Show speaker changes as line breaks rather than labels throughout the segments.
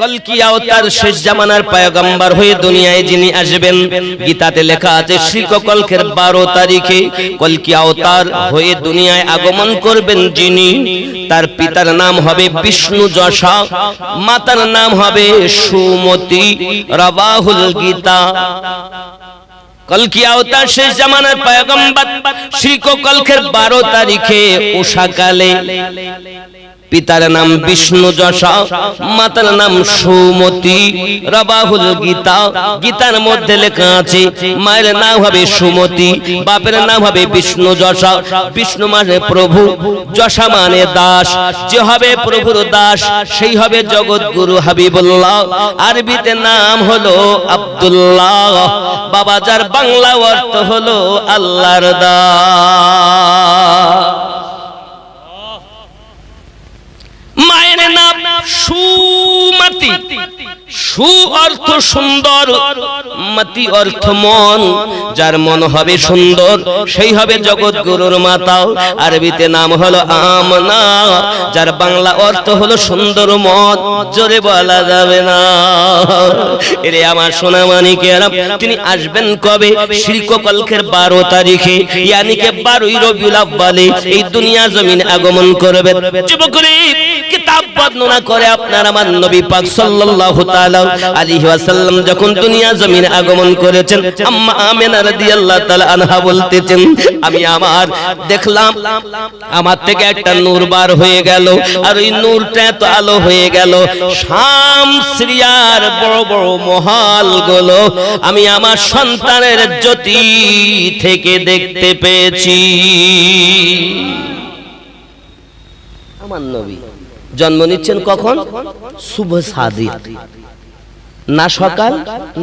কলকি অবতার শেষ জামানার পয়গম্বর হয়ে দুনিয়ায় যিনি আসবেন, গীতাতে লেখা আছে শীর্ষকল্পের 12 তারিখে কলকি অবতার হয়ে দুনিয়ায় আগমন করবেন যিনি, তার পিতার নাম হবে বিষ্ণু যশা, মাতার নাম হবে সুমতি। রাবাহুল গীতা। কলকি অবতার শেষ জামানার পয়গম্বর শীর্ষকল্পের 12 তারিখে উষাকালে, পিতার নাম বিষ্ণু যশা, মাতার নাম সুমতি। রাবাহুল গীতা। গীতার মধ্যে লেখা আছে মায়ের নাম হবে সুমতি, বাপের নাম হবে বিষ্ণু যশা। বিষ্ণু মানে প্রভু, যশা মানে দাস। যে হবে প্রভুর দাস সেই হবে জগৎগুরু হাবিবুল্লাহ। আরবিতে নাম হলো আব্দুল্লাহ। বাবা যার বাংলা অর্থ হলো আল্লাহর দাস। মায়ের নাম সুমতি। সু অর্থ সুন্দর, মতি অর্থ মন। যার মন হবে সুন্দর সেই হবে জগৎগুরুর মাতা। আরবিতে নাম হলো আমনা, যার বাংলা অর্থ হলো সুন্দর মন। জোরে বলা যাবে না। এরে আমার সোনা মানিকেরা, তিনি আসবেন কবে? শীর্ষকল্পের 12 তারিখে, ইয়ানি কে 12ই রবিউল আউয়ালে এই দুনিয়া জমিনে আগমন করবেন। যুবকরা কিতাব বর্ণনা করে আপনার আমার নবী পাক সাল্লাল্লাহু তাআলা আলাইহি ওয়াসাল্লাম যখন দুনিয়া জমিনে আগমন করেছেন, আম্মা আমিনা রাদিয়াল্লাহু তাআলা আনহা বলতেছেন, আমি আমার দেখলাম আমার থেকে একটা নূর বার হয়ে গেল, আর ওই নূরটা এত আলো হয়ে গেল, শাম সিরিয়ার বড় বড় মহলগুলো আমি আমার সন্তানের জ্যোতি থেকে দেখতে পেয়েছি। আমার নবী জন্ম নিচ্ছেন কখন? শুভ সাদিক, না সকাল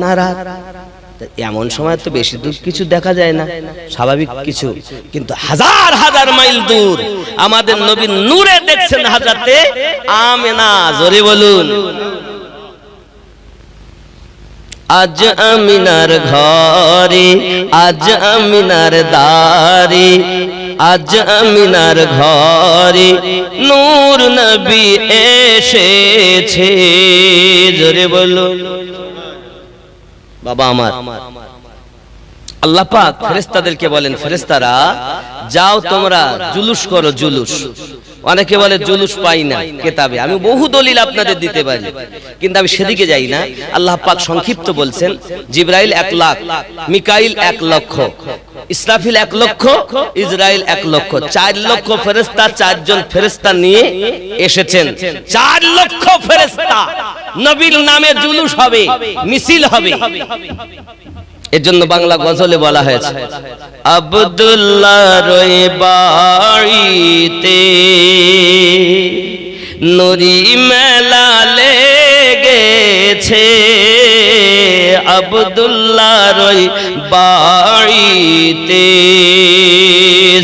না রাত। এমন সময় তো বেশি দূর কিছু দেখা যায় না, স্বাভাবিক কিছু, কিন্তু হাজার হাজার মাইল দূর আমাদের নবীর নূরে দেখছেন হাজরাতে আমেনা। জোরে বলুন। আজ আমিনার ঘরে, আজ আমিনার দ্বারে, আজ আমিনার ঘরে নূর নবী এসেছে। জোরে বলো। বাবা আমার, আল্লাহ পাক ফেরেশতাদেরকে বলেন, ফেরেশতারা যাও তোমরা জুলুস করো। জুলুস, অনেকে বলে জুলুস পাই না কিতাবে, আমি বহু দলিল আপনাদের দিতে পারি, কিন্তু আমি সেদিকে যাই না। আল্লাহ পাক সংক্ষিপ্ত বলছেন, জিবরাইল 1 লাখ, মিকাইল 1 লক্ষ, ইসরাফিল 1 লক্ষ, ইসরাইল 1 লক্ষ, 4 লক্ষ ফেরেশতা 4 জন ফেরেশতা নিয়ে এসেছেন। 4 লক্ষ ফেরেশতা নবীর নামে জুলুস হবে, মিছিল হবে। এর জন্য বাংলা গজলে বলা হয়েছে, আব্দুল্লাহর বাড়িতে নুরি মেলা লেগেছে, আব্দুল্লাহর বাড়িতে।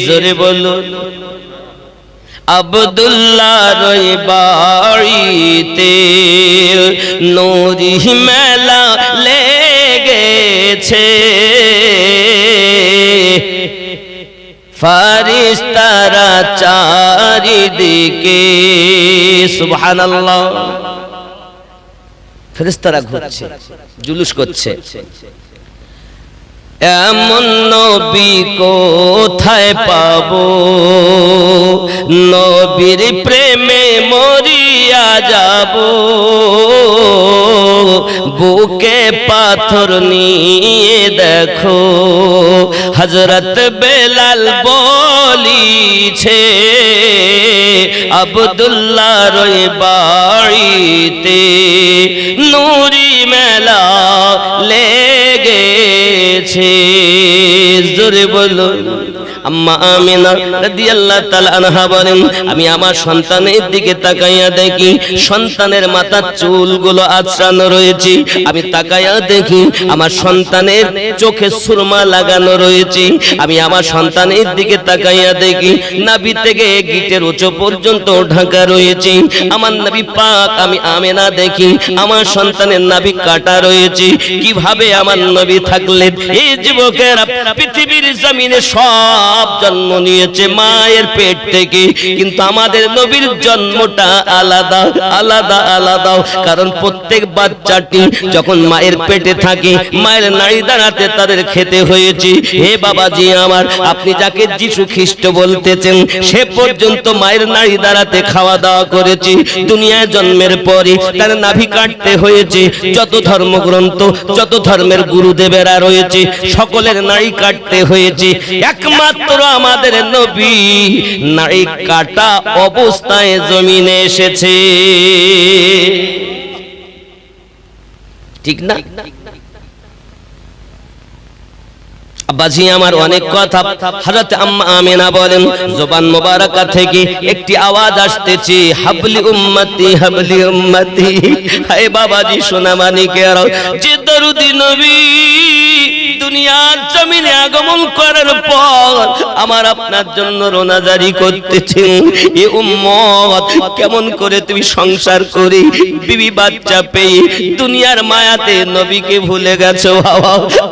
জোরে বলুন। আব্দুল্লাহর বাড়িতে নুরি মেলা লেগেছে, ফারিস্তারা চারিদিকে। সুবহানাল্লাহ। ফেরেশতারা ঘুরছে, জুলুস করছে। এমন নবী কোথায় পাবো, নবীর প্রেমে মরিয়া যাব, বুকে পাথর নিয়ে দেখো হযরত বেলাল বলিছে, আব্দুল্লাহর বাড়িতে নূরি মেলা লেগেছে। জোরে বলো। আম্মা আমিনা রাদিয়াল্লাহু তাআলা আনহা বলেন, আমি আমার সন্তানের দিকে তাকাইয়া দেখি সন্তানের মাথার চুলগুলো আঁচড়ানো রয়েছে। আমি তাকাইয়া দেখি আমার সন্তানের চোখে সুরমা লাগানো রয়েছে। আমি আমার সন্তানের দিকে তাকাইয়া দেখি নাভি থেকে গিটের উঁচু পর্যন্ত ঢাকা রয়েছে। আমার নবী পাক আমি আমিনা দেখি আমার সন্তানের নাভি কাটা রয়েছে। কিভাবে আমার নবী থাকলেন? এই যুবকেরা পৃথিবীর জমিনে সব বাপ জন্ম নিয়েছে মায়ের পেট থেকে, কিন্তু আমাদের নবীর জন্মটা আলাদা আলাদা আলাদা। কারণ প্রত্যেক বাচ্চাটি যখন মায়ের পেটে থাকে, মায়ের নাড়ি দাঁড়াতে তাদের খেতে হয়েছে। হে বাবাজি আমার, আপনি যাকে যিশু খ্রিস্ট বলতেছেন, সে পর্যন্ত মায়ের নাড়ি দাঁড়াতে খাওয়া দাওয়া করেছে। দুনিয়ায় জন্মের পরে তার নাভি কাটতে হয়েছে। যত ধর্মগ্রন্থ, যত ধর্মের গুরুদেবেরা রয়েছে, সকলের নাড়ি কাটতে হয়েছে। একমাত্র আমাদের নবী নাড়ি কাটা অবস্থায় জমিনে এসেছে, ঠিক না? আব্বাজি আমার অনেক কথা। হযরত আম্মা আমিনা বলেন, জবান মোবারকা থেকে একটি আওয়াজ আসতেছে, হাবলি উম্মতি হাবলি উম্মতি। হে বাবাজি সোনা মানিকেরা, যে দরুদি নবী দুনিয়ার জমিনে আগমন করার পর আমার আপনার জন্য রোনা জারি করতেছেন, এ উম্মত কেমন করে তুমি সংসার করে বিবি বাচ্চা পেয়ে দুনিয়ার মায়াতে নবীকে ভুলে গেছো।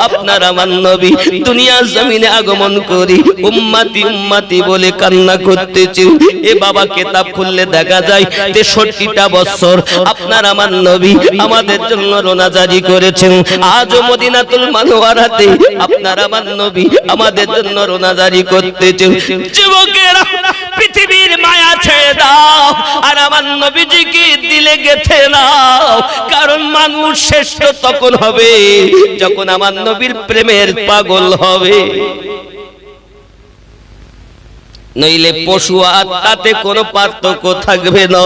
আপনার আমার নবী দুনিয়ার জমিনে আগমন করি উম্মতি উম্মতি বলে কান্না করতেছে। এ বাবা কিতাব খুললে দেখা যায় 63টা বছর আপনার আমার নবী আমাদের জন্য রোনা জারি করেছেন। আজও মদিনাতুল মুনাওয়ারাতে আপনার আমার নবী আমাদের জন্য রোনা জারি করতেছে। যুবকেরা, পৃথিবীর মায়া ছেড়ে দাও আর আমার নবীজিকে দিলে গেথে নাও। কারণ মানুষ শ্রেষ্ঠ তখন হবে যখন আমার নবীর প্রেমের পাগল হবে, নইলে পশু আত্মাতে কোনো পার্থক্য থাকবে না।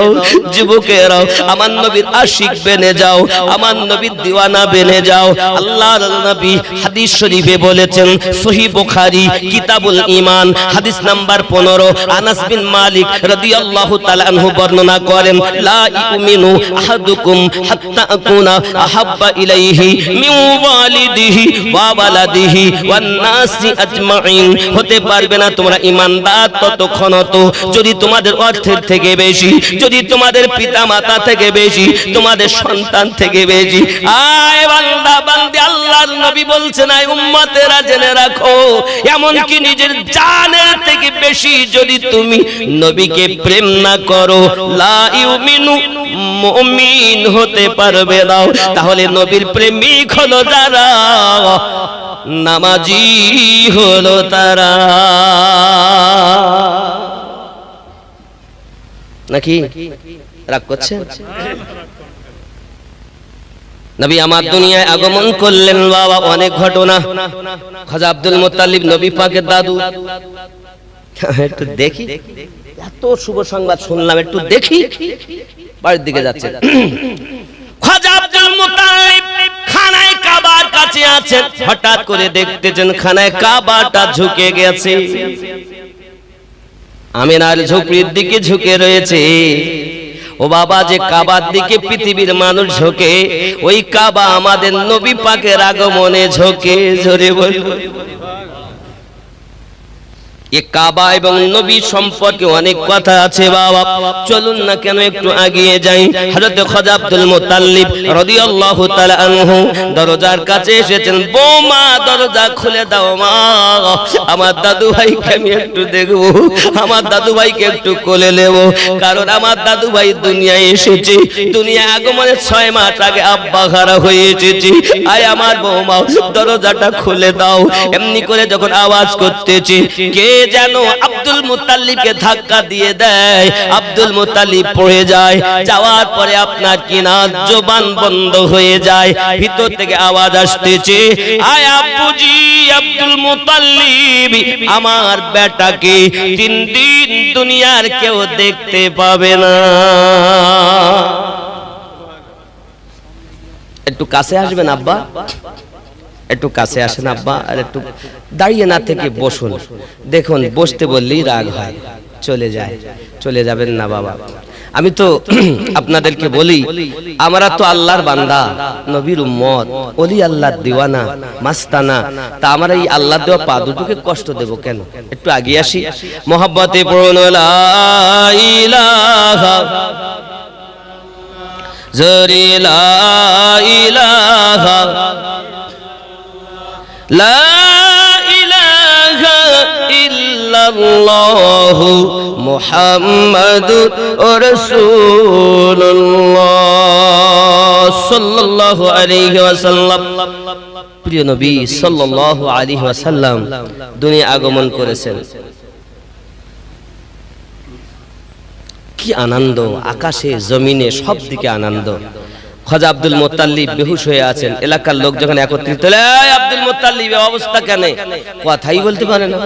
যুবকেরাও আমার নবীর আশিক বেনে যাও, আমার নবীর দিওয়ানা বেনে যাও। আল্লাহর নবী হাদিস শরীফে বলেছেন, সহিহ বুখারী কিতাবুল ঈমান হাদিস নাম্বার 15, আনাস বিন মালিক রাদিয়াল্লাহু তাআলা আনহু বর্ণনা করেন, লা ইউমিনু আহাদুকুম হাত্তা আকুনা আহাব্বা ইলাইহি মিন ওয়ালিদিহি ওয়া ওয়ালাদিহি ওয়ান নাসি আজমাইন। হতে পারবে না তোমরা ঈমানদার ততক্ষণ যদি তোমাদের অর্থের থেকে বেশি, যদি তোমাদের পিতা মাতা থেকে বেশি, তোমাদের সন্তান থেকে বেশি। আয় বান্দা বান্দি, আল্লাহর নবী বলছেন, আয় উম্মতেরা জেনে রাখো, এমন কি নিজের জানের থেকে বেশি যদি তুমি নবীকে প্রেম না করো, লা ইউমিনু মুমিন হতে পারবে না। তাহলে নবীর প্রেমিক হলো যারা, নামাজি হলো তারা, নাকি রাগ করছেন? নবী আমার দুনিয়ায় আগমন করলেন বাবা, অনেক ঘটনা। খাজা আব্দুল মুত্তালিব নবী পাকের দাদু। একটু দেখি, এত শুভ সংবাদ শুনলাম, একটু দেখি। বাড়ির দিকে যাচ্ছে। খাজা আব্দুল মুত্তালিব খানায় কাবার কাছে আছেন, হঠাৎ করে দেখতেছেন খানায় কাবাটা ঝুঁকে গেছে। আমিনার ঝুঁকির দিকে ঝুঁকে রয়েছে। ও বাবা, যে কাবার দিকে পৃথিবীর মানুষ ঝোঁকে, ওই কাবা আমাদের নবী পাকের আগমনে ঝোঁকে। জোরে বলবো, এ কাবা এবং নবী সম্পর্কে অনেক কথা আছে বাবা। চলুন না কেন একটু এগিয়ে যাই। হযরত খাজা আব্দুল মুত্তালিব রাদিয়াল্লাহু তাআলা আনহু দরজার কাছে এসেছেন। বৌমা, দরজা খুলে দাও মা, আমার দাদু ভাইকে আমি একটু দেখবো, আমার দাদু ভাইকে একটু কোলে নেব। কারণ আমার দাদু ভাই দুনিয়ায় এসেছে, দুনিয়া আগমনের 6 মাস আগে আব্বা হারা হয়ে এসেছে। আয় আমার বৌমা, দরজাটা খুলে দাও। এমনি করে যখন আওয়াজ করতেছে, কে যেন আব্দুল মুত্তালিবকে ধাক্কা দিয়ে দেয়। আব্দুল মুত্তালিব পড়ে যায়। যাওয়ার পরে আপনার কিনা জবান বন্ধ হয়ে যায়। ভিতর থেকে আওয়াজ আসতেছে, আয় আব্বুজি আব্দুল মুত্তালিব, আমার বেটাকে 3 দিন দুনিয়ার কেউ দেখতে পাবে না। একটু কাছে আসবেন আব্বা, একটু কাছে আসেন আব্বা, আর একটু দাঁড়িয়ে না থেকে বসুন। দেখুন, বসতে বললেই রাগ হয়, চলে যায়। চলে যাবেন না বাবা। আমি তো আপনাদেরকে বলি, আমরা তো আল্লাহর বান্দা, নবীর উম্মত, ওলি আল্লাহর দিওয়ানা, মাস্তানা। তা আমরা এই আল্লাহ দেওয়া পা দুটোকে কষ্ট দেব কেন? একটু আগে আসি। মহব্বতে পড়ুন লা ইলাহা জরি লা ইলাহা লা ইলাহা ইল্লা ইল্লাল্লাহু মুহাম্মাদুর রাসূলুল্লাহ সাল্লাল্লাহু আলাইহি ওয়াসাল্লাম। প্রিয় নবী সাল্লাল্লাহু আলাইহি ওয়াসাল্লাম দুনিয়া আগমন করেছেন। কি আনন্দ, আকাশে জমিনে সব দিকে আনন্দ। খাজা আব্দুল মুত্তালিব বেহুশ হয়ে আছেন। এলাকার লোক যখন একত্রিত হলো, এই আব্দুল মুত্তালিব অবস্থা কেন? কথাই বলতে পারে না।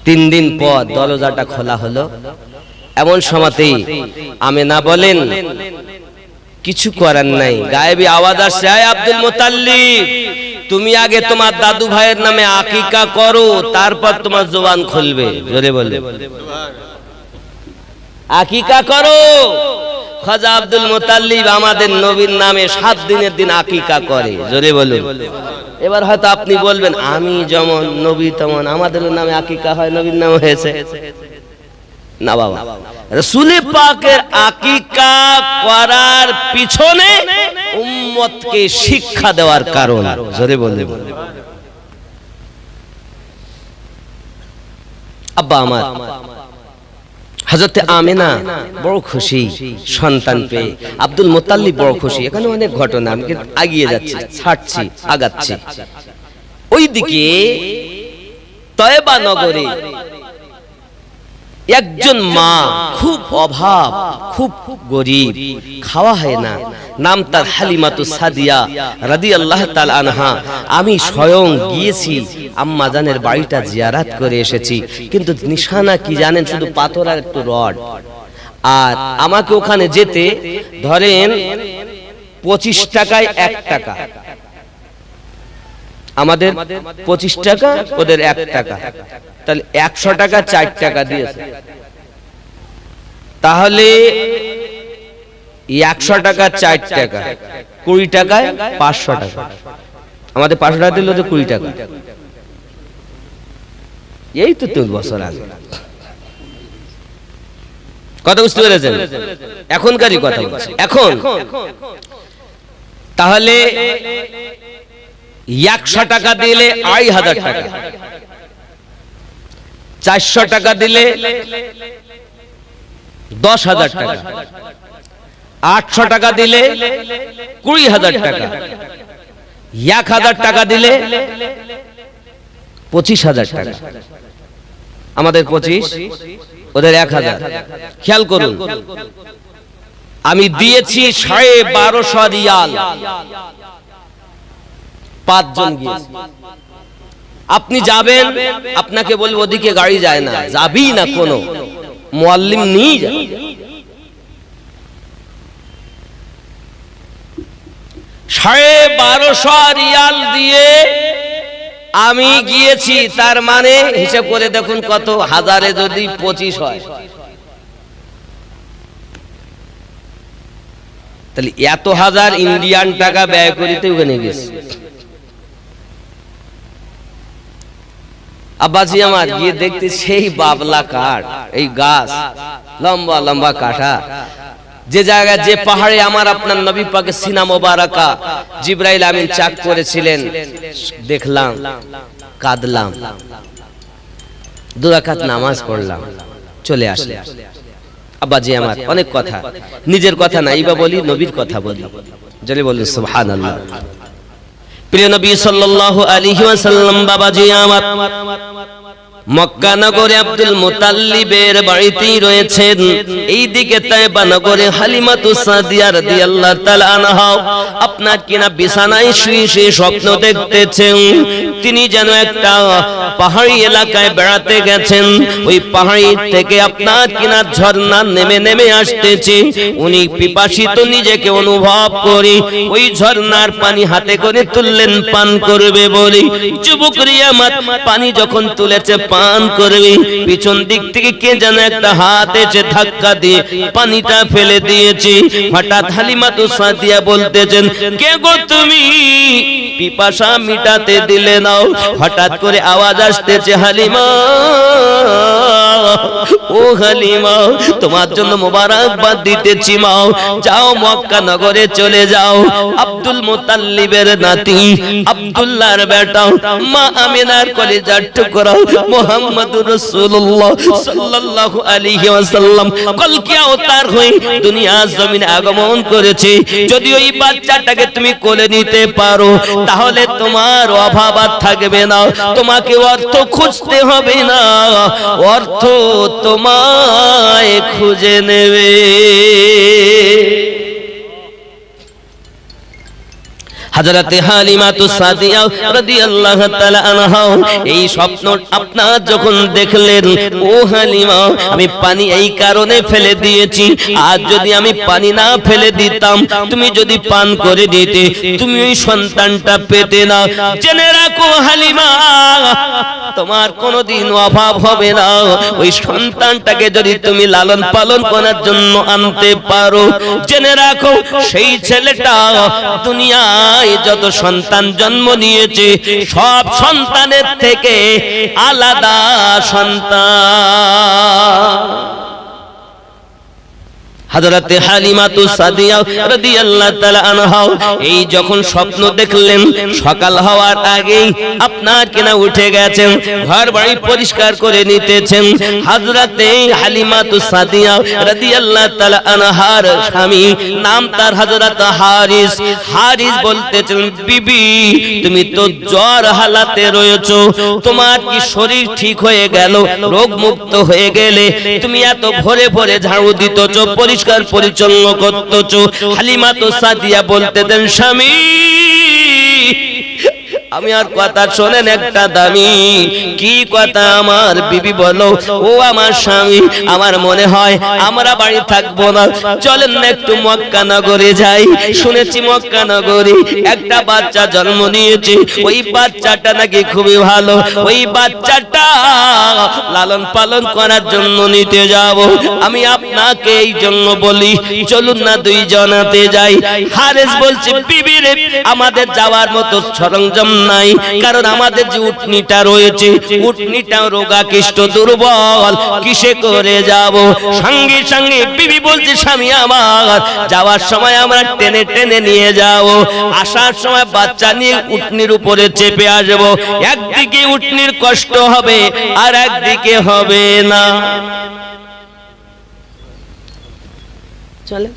3 দিন পর দরজাটা খোলা হলো। এমন সময়তেই আমেনা বলেন, কিছু করার নাই, গায়েবী আওয়াজ আসছে, এই আব্দুল মুত্তালিব তুমি আগে তোমার দাদু ভাইয়ের নামে আকিকা করো, তারপর তোমার জবান খুলবে। জোরে বলে আকিকা করো। খাজা আব্দুল মুত্তালিব আমাদের নবীর নামে 7 দিনের দিন আকিকা করে। জোরে বলুন। এবার হয়তো আপনি বলবেন, আমি যেমন নবী তেমন আমাদের নামে আকিকা হয়, নবীর নামে হয়েছে না। বাবা, রাসূল পাকের আকিকা করার পিছনে উম্মতকে শিক্ষা দেওয়ার কারণ। জোরে বলুন। আব্বা আমার হযরত আমেনা বড় খুশি সন্তান পেয়ে, আব্দুল মুত্তালিব বড় খুশি। এখানে অনেক ঘটনা, আমি এগিয়ে যাচ্ছি, ছাড়ছি, আগাচ্ছি। ওইদিকে তয়বা নগরে একজন মা, খুব অভাব, খুব গরিব, খাওয়া হয় না, নাম তার হালিমাতু সাদিয়া রাদিয়াল্লাহু তাআলা আনহা। আমি স্বয়ং গিয়েছি আম্মা জানের বাড়িটা জিয়ারত করে এসেছি, কিন্তু নিশানা কি জানেন? শুধু পাথর আর একটু রড। আর আমাকে ওখানে যেতে ধরেন 25 টাকায় 1 টাকা, আমাদের 25 টাকা, ওদের 1 টাকা, তাহলে 100 টাকা 4 টাকা দিয়েছে। তাহলে 100 টাকা 4 টাকা, 20 টাকায় 500 টাকা। আমাদের 500 টাকা দিল তো 20 টাকা। এই তো 3 বছর আগে কথা, বুঝতে পেরেছেন? এখনকারই কথা বলছি। এখন তাহলে 100 টাকা দিলে 2500 টাকা, 400 টাকা দিলে 10,000 টাকা, 800 টাকা দিলে 20,000 টাকা, 1000 টাকা দিলে 25,000 টাকা। আমাদের 25, ওদের 1000। খেয়াল করুন, আমি দিয়েছি 1250 রিয়াল, 5 জন গিয়েছি। আপনি যাবেন, আপনাকে বলবো ওদিকে গাড়ি যায় না, যাবি না, কোনো মুআল্লিম নিয়ে যা। সাড়ে 1250 রিয়াল দিয়ে আমি গিয়েছি, তার মানে হিসাব করে দেখুন কত, হাজারে যদি 25 হয়, তাহলে এত হাজার ইন্ডিয়ান টাকা ব্যয় করিতে ওখানে গেছি। আব্বাজি আমার গিয়ে দেখতে সেই বাবলা কাঠ, এই গাছ লম্বা লম্বা কাঠা, যে জায়গায় যে পাহাড়ে আমার আপনার নবী পাকের সিনা মোবারকা জিবরাইল আমিন চাক করেছিলেন, দেখলাম, কাঁদলাম, 2 রাকাত নামাজ পড়লাম, চলে আসলাম। আব্বাজি আমার অনেক কথা, নিজের কথা নাই বা বলি, নবীর কথা বলি। জলে বলি সুবহানাল্লাহ। প্রিয় নবী সাল্লাল্লাহু আলাইহি ওয়াসাল্লাম বাবাজি আমার মক্কা নগরে আব্দুল মুত্তালিবের বাড়িতেই রয়েছেন। এইদিকে তায়েবা নগরে হালিমাতু সাদিয়া রাদিয়াল্লাহু তাআলা আনহা আপনার কিনা বিছানায় শুয়ে শুয়ে স্বপ্ন দেখতেছেন। তিনি যেন একটা পাহাড়ি এলাকায় বেড়াতে গেছেন, ওই পাহাড়ি থেকে আপনার কিনা ঝর্ণা নেমে নেমে আসতেছে। উনি পিপাসিত নিজেকে অনুভব করে ওই ঝর্ণার পানি হাতে করে তুললেন পান করবে বলে। যুবক রিয়ামাত পানি যখন তুলেছে পান করবে, পিছন দিক থেকে কে যেন একটা হাত এসে ধাক্কা দিয়ে পানিটা ফেলে দিয়েছে। হঠাৎ হালিমাতু সাদিয়া বলতেছেন, কে গো তুমি? পিপাসা মিটাতে দিলে নাও। হঠাৎ করে আওয়াজ আসতেছে, হালিমা ও হালিমা, তোমার জন্য মোবারকবাদ দিতেছি মা, যাও মক্কা নগরে চলে যাও। আব্দুল মুতাল্লিবের নাতি, আব্দুল্লাহর বেটা, মা আমিনার কলিজার টুকরা মুহাম্মদুর রাসূলুল্লাহ সাল্লাল্লাহু আলাইহি ওয়াসাল্লাম কলকি অবতার হয়ে দুনিয়া জমিনে আগমন করেছে। যদি ওই বাচ্চাটাকে তুমি কোলে নিতে পারো তাহলে তোমার অভাব আর থাকবে না, তোমাকে অর্থ খুঁজতে হবে না, অর্থ তোমায় খুঁজে নেবে। হযরতে হালিমাতু সাদিয়া রাদিয়াল্লাহু তাআলা আনহা এই স্বপ্ন আপনারা যখন দেখলেন, ও হালিমা আমি পানি এই কারণে ফেলে দিয়েছি, আর যদি আমি পানি না ফেলে দিতাম, তুমি যদি পান করে দিতে, তুমি ওই সন্তানটা পেতে না। জেনে রাখো হালিমা, তোমার কোনোদিন অভাব হবে না। ওই সন্তানটাকে যদি তুমি লালন পালন করার জন্য আনতে পারো, জেনে রাখো সেই ছেলেটা দুনিয়ায় যত সন্তান জন্ম নিয়েছে সব সন্তানের থেকে আলাদা সন্তান। হযরতে হালিমাতু সাদিয়া রাদিয়াল্লাহু তাআলা আনহা এই যখন স্বপ্ন দেখলেন, সকাল হওয়ার আগেই আপনার কিনা উঠে গেছেন, ঘর বাড়ি পরিষ্কার করে নিতেছেন। হযরতে হালিমাতু সাদিয়া রাদিয়াল্লাহু তাআলা আনহার স্বামী নাম তার হযরত হারিস। হারিস বলতেছেন, বিবি তুমি তো জ্বর হালাতে রয়েছো, তোমার কি শরীর ঠিক হয়ে গেল, রোগ মুক্ত হয়ে গেলে তুমি এত ভোরে ভোরে ঝাড়ু দিতেছো, পরিষ্কার পরিচ্ছন্ন করতেছো। হালিমাতু সাদিয়া বলতেন, স্বামী আমি আর কথা শোনেন একটা দামি। কি কথা আমার বিবি বলো? ও আমার স্বামী, আমার মনে হয় আমরা বাড়ি থাকবো না, চলেন না একটু মক্কা নগরে যাই। শুনেছি মক্কা নগরে একটা বাচ্চা জন্ম নিয়েছে, ওই বাচ্চাটা নাকি খুবই ভালো, ওই বাচ্চাটা লালন পালন করার জন্য নিতে যাব। আমি আপনাকে এই জন্য বলি চলুন না দুইজনাতে যাই। হারেস বলছে, বিবি রে আমাদের যাওয়ার মতো সরঞ্জাম নাই, কারণ আমাদের যে উটনিটা রয়েছে উটনিটা রোগাকৃষ্ট দুর্বল, কিসে করে যাব? সঙ্গে সঙ্গে বিবি বলছে, স্বামী আমার যাওয়ার সময় আমরা টেনে টেনে নিয়ে যাব, আসার সময় বাচ্চা নিয়ে উটনির উপরে চেপে আসবো। একদিকে উটনির কষ্ট হবে আর একদিকে হবে না। চলে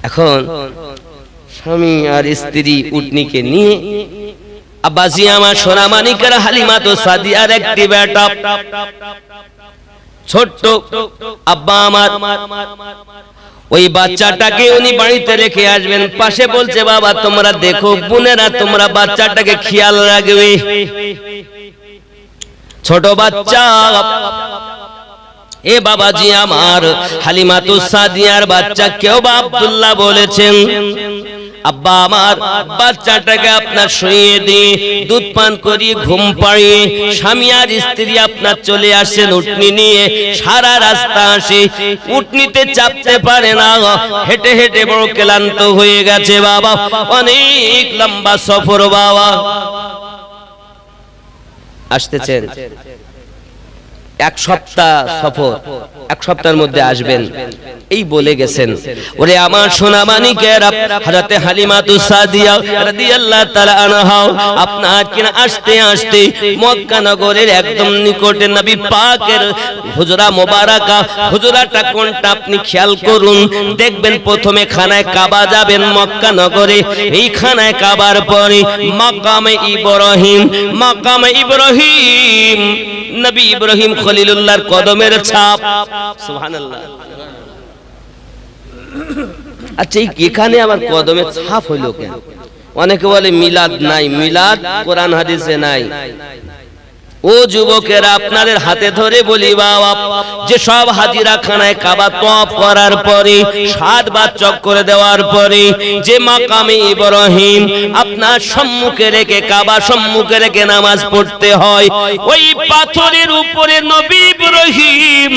এখন স্বামী আর স্ত্রী উটনিকে নিয়ে, আব্বাজি আমার সোনামানিকের হালিমাতু সাদিয়ার একটি বেটা ছোট্ট আব্বা আমার, ওই বাচ্চাটাকে উনি বাড়িতে রেখে আসবেন। পাশে বলছে, বাবা তোমরা দেখো, বোনেরা তোমরা বাচ্চাটাকে খেয়াল রাখবে, ছোট বাচ্চা। এ বাবাজি আমার হালিমাতু সাদিয়ার বাচ্চা কেউ বা আব্দুল্লাহ বলেছেন, আব্বা আমার বাচ্চাটাকে আপনার শুইয়ে দিয়ে দুধ পান করিয়ে ঘুম পাড়িয়ে স্বামী আর স্ত্রী আপনার চলে আসেন উটনি নিয়ে। সারা রাস্তা আসে, উটনিতে চাপতে পারে না, হেঁটে হেঁটে বড় ক্লান্ত হয়ে গেছে বাবা, অনেক লম্বা সফর বাবা। আসতেছেন এক সপ্তাহ সফর, এক সপ্তাহের মধ্যে আসবেন এই বলে গেছেন। ওরে আমার সোনা মানিকেরা, হযরতে হালিমাতু সাদিয়া রাদিয়াল্লাহু তাআলা আনহা আপনার কিনা আসতে আসতে মক্কা নগরের একদম নিকটে নবী পাকের হুজরা মোবারকা। হুজরাটা কোনটা আপনি খেয়াল করুন, দেখবেন প্রথমে খানায় কাবা যাবেন মক্কা নগরে, এই খানায় কাবার পরে মাকামে ইব্রাহিম, মাকামে ইব্রাহিম নবী ইব্রাহিম খলিলুল্লাহর কদমের ছাপ। সুবহানাল্লাহ। আচ্ছা এখানে আবার কদমের ছাপ হলো কেন? অনেকে বলে মিলাদ নাই, মিলাদ কোরআন হাদিসে নাই। ও যুবকেরা আপনাদের হাতে ধরে বলি বাবা, যে সব হাজিরা খানায় কাবা তওয়াফ করার পরে 7 বার চক্কর দেওয়ার পরে যে মাকামে ইব্রাহিম আপনার সম্মুখে রেখে, কাবা সম্মুখে রেখে নামাজ পড়তে হয়, ওই পাথরের উপরে নবী ইব্রাহিম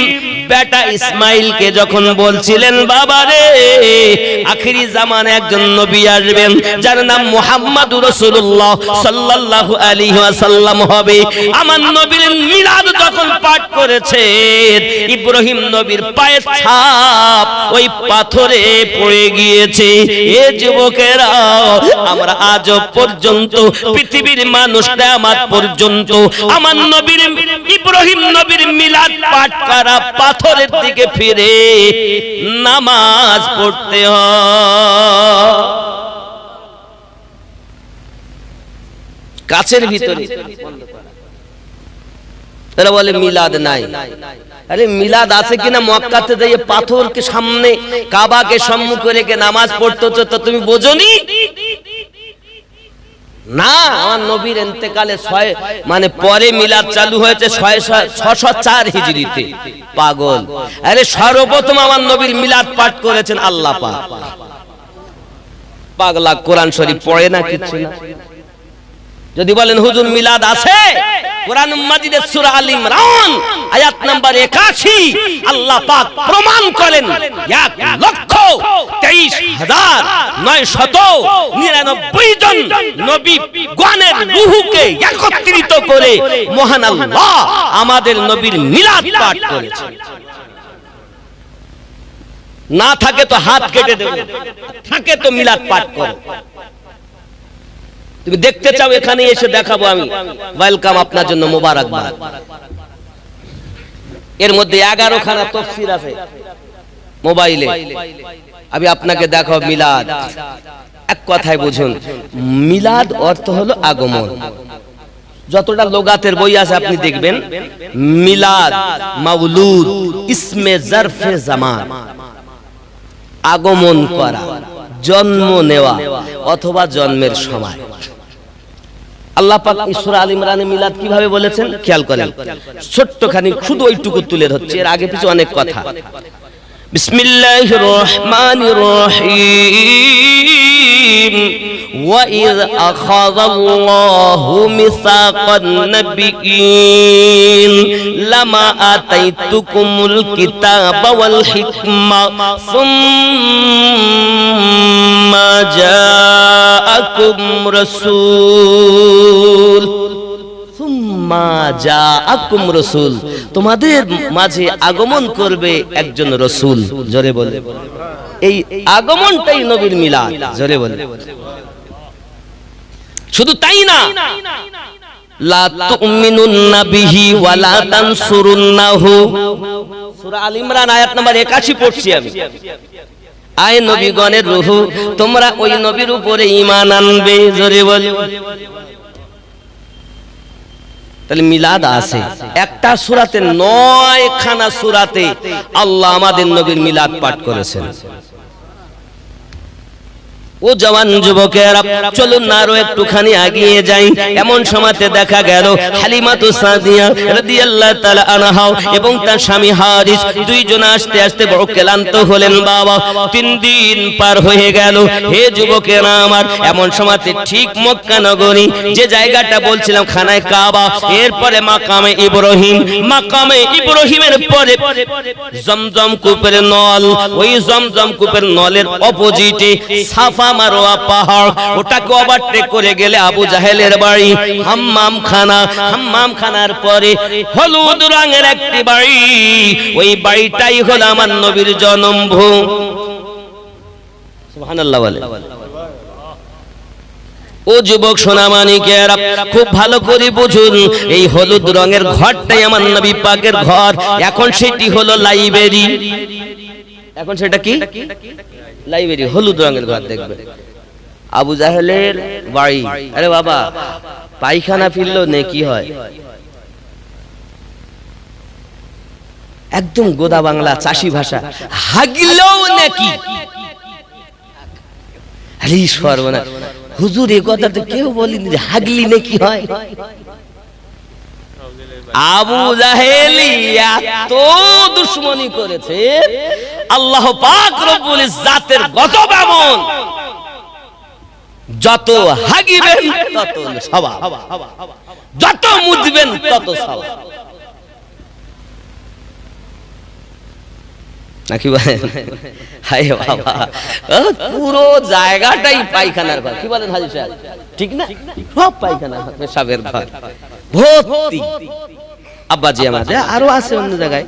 বেটা ইসমাইলকে যখন বলছিলেন বাবা রে আখিরি জামানায় একজন নবী আসবেন যার নাম মুহাম্মাদুর রাসূলুল্লাহ সাল্লাল্লাহু আলাইহি ওয়াসাল্লাম হবে, আমার নবীর মিলাদ যখন পাঠ করেছেন ইব্রাহিম নবীর পায়ের ছাপ ওই পাথরে পড়ে গিয়েছে। এ যুবকেরা, আমরা আজ পর্যন্ত পৃথিবীর মানুষ কিয়ামত পর্যন্ত আমার নবীর ইব্রাহিম নবীর মিলাদ পাঠ করা পাথরের দিকে ফিরে নামাজ পড়তে হয়। কাছের ভিতরে তারা বলে মিলাদ নাই। আরে মিলাদ আছে কিনা মক্কাতে যাইয়ে পাথরকে সামনে কাবাকে সম্মুখে রেখে নামাজ পড়তে হচ্ছে, তো তুমি বোঝনি না? আমার নবীর ইন্তেকালে মানে পরে মিলাদ চালু হয়েছে 604 হিজরিতে। পাগল! আরে সর্বপ্রথম আমার নবীর মিলাদ পাঠ করেছেন আল্লাহ পাক। পাগলা কোরআন শরীফ পড়ে না, কিছু না। যদি বলেন হুজুর মিলাদ আছে, কোরআন মাজিদের সূরা আল ইমরান আয়াত নাম্বার 81 আল্লাহ পাক প্রমাণ করেন 1,23,999 জন নবী গণের রূহকে একত্রিত করে মহান আল্লাহ আমাদের নবীর মিলাদ পাঠ করেছেন। না থাকে তো হাত কেটে দেব, থাকে তো মিলাদ পাঠ করো। তুমি দেখতে চাও এখানে এসে দেখাবো আমি, ওয়েলকাম, আপনার জন্য মোবারকবাদ। এর মধ্যে 11 খানা তাফসীর আছে মোবাইলে, আমি আপনাকে দেখাবো মিলাদ। এক কথায় বুঝুন, মিলাদ অর্থ হলো আগমন। যতটা লোগাতের বই আছে আপনি দেখবেন, মিলাদ মাউলুদ ইসমে জারফে জামান, আগমন করা, জন্ম নেওয়া অথবা জন্মের সময়। আল্লাহ পাক সূরা আল ইমরানে মিলাদ কিভাবে বলেছেন খেয়াল করেন, ছোট্টখানি শুধু ওইটুকু তুলে ধরছি, এর আগে পিছু অনেক কথা। বিসমিল্লাহির রহমানির রহিম وَإِذْ أَخَذَ اللَّهُ مِيثَاقَ النَّبِيِّينَ لَمَا آتَيْتُكُمُ الْكِتَابَ وَالْحِكْمَةَ ثُمَّ جَاءَكُمْ رَسُولٌ তোমাদের মাঝে আগমন করবে একজন রসুল। জোরে বলে, এই আগমনটাই নবীর মিলাদ। জোরে বলে, শুধু তাই না, লা তুমিনুন্না বিহি ওয়া লা তানসুরুন্নাহু, সূরা আল ইমরান আয়াত নাম্বার 81 পড়ছি আমি। আয় নবীগণের রূহ, তোমরা ওই নবীর উপরে ঈমান আনবে। জোরে বলে, তাহলে মিলাদ আছে। একটা সূরাতে 9 খানা সূরাতে আল্লাহ আমাদের নবীর মিলাদ পাঠ করেছেন। ও জওয়ান যুবকেরা, চলুন না আরো একটুখানি এগিয়ে যাই। এমন সময়তে দেখা গেল হালিমাতু সাদিয়া রাদিয়াল্লাহু তাআলা আনহা এবং তার স্বামী হারিস দুইজন আস্তে আস্তে বড় ক্লান্ত হলেন। বাবা, 3 দিন পার হয়ে গেল। হে যুবকেরা আমার, এমন সময়তে ঠিক মক্কা নগরী, যে জায়গাটা বলছিলাম খানায় কাবা, এরপরে মাকামে ইব্রাহিম, মাকামে ইব্রাহিমের পরে জমজম কূপের নল, ওই জমজম কূপের নলের অপোজিটে সাফা মারওয়া পাহাড়, ওটাকে ওভারটেক করে গেলে আবু জাহেলের বাড়ি হাম্মাম খানা, হাম্মাম খানার পরে হলুদ রঙের একটি বাড়ি, ওই বাড়িটাই হলো আমার নবীর জন্মভূমি। সুবহানাল্লাহ বলে। ও যুবক সোনামানিকেরা, খুব ভালো করে বুঝুন, এই হলুদ রঙের ঘরটাই আমার নবী পাকের ঘর। এখন সেটি হলো লাইব্রেরি। এখন সেটা কি? লাইব্রেরি, হলুদ রঙের ঘর। দেখবে আবু জাহেলের বাড়ি। আরে বাবা, পায়খানা ফিরলো নেকি হয়। একদম গোদা বাংলা চাষি ভাষা, হাগলেও নেকি। আরে সর্বনাশ, হুজুর এই কথা তো কেউ বলেনি যে হাগলি নেকি হয়। আবু জাহেল এত দুশমনি করেছে, আল্লাহ পাক রব্বুল ইজ্জাতের গজব এমন, যত হাগিবেন তত সওয়াব, যত মুজবেন তত সওয়াব। নাকি বলেন? হায় বাবা, পুরো জায়গাটাই পায়খানার ঘর। কি বলেন হাজি সাহেব, ঠিক না? সব পায়খানা পেশাবের ঘর ভর্তি। আব্বাজি আমাদের আরো আছে অন্য জায়গায়,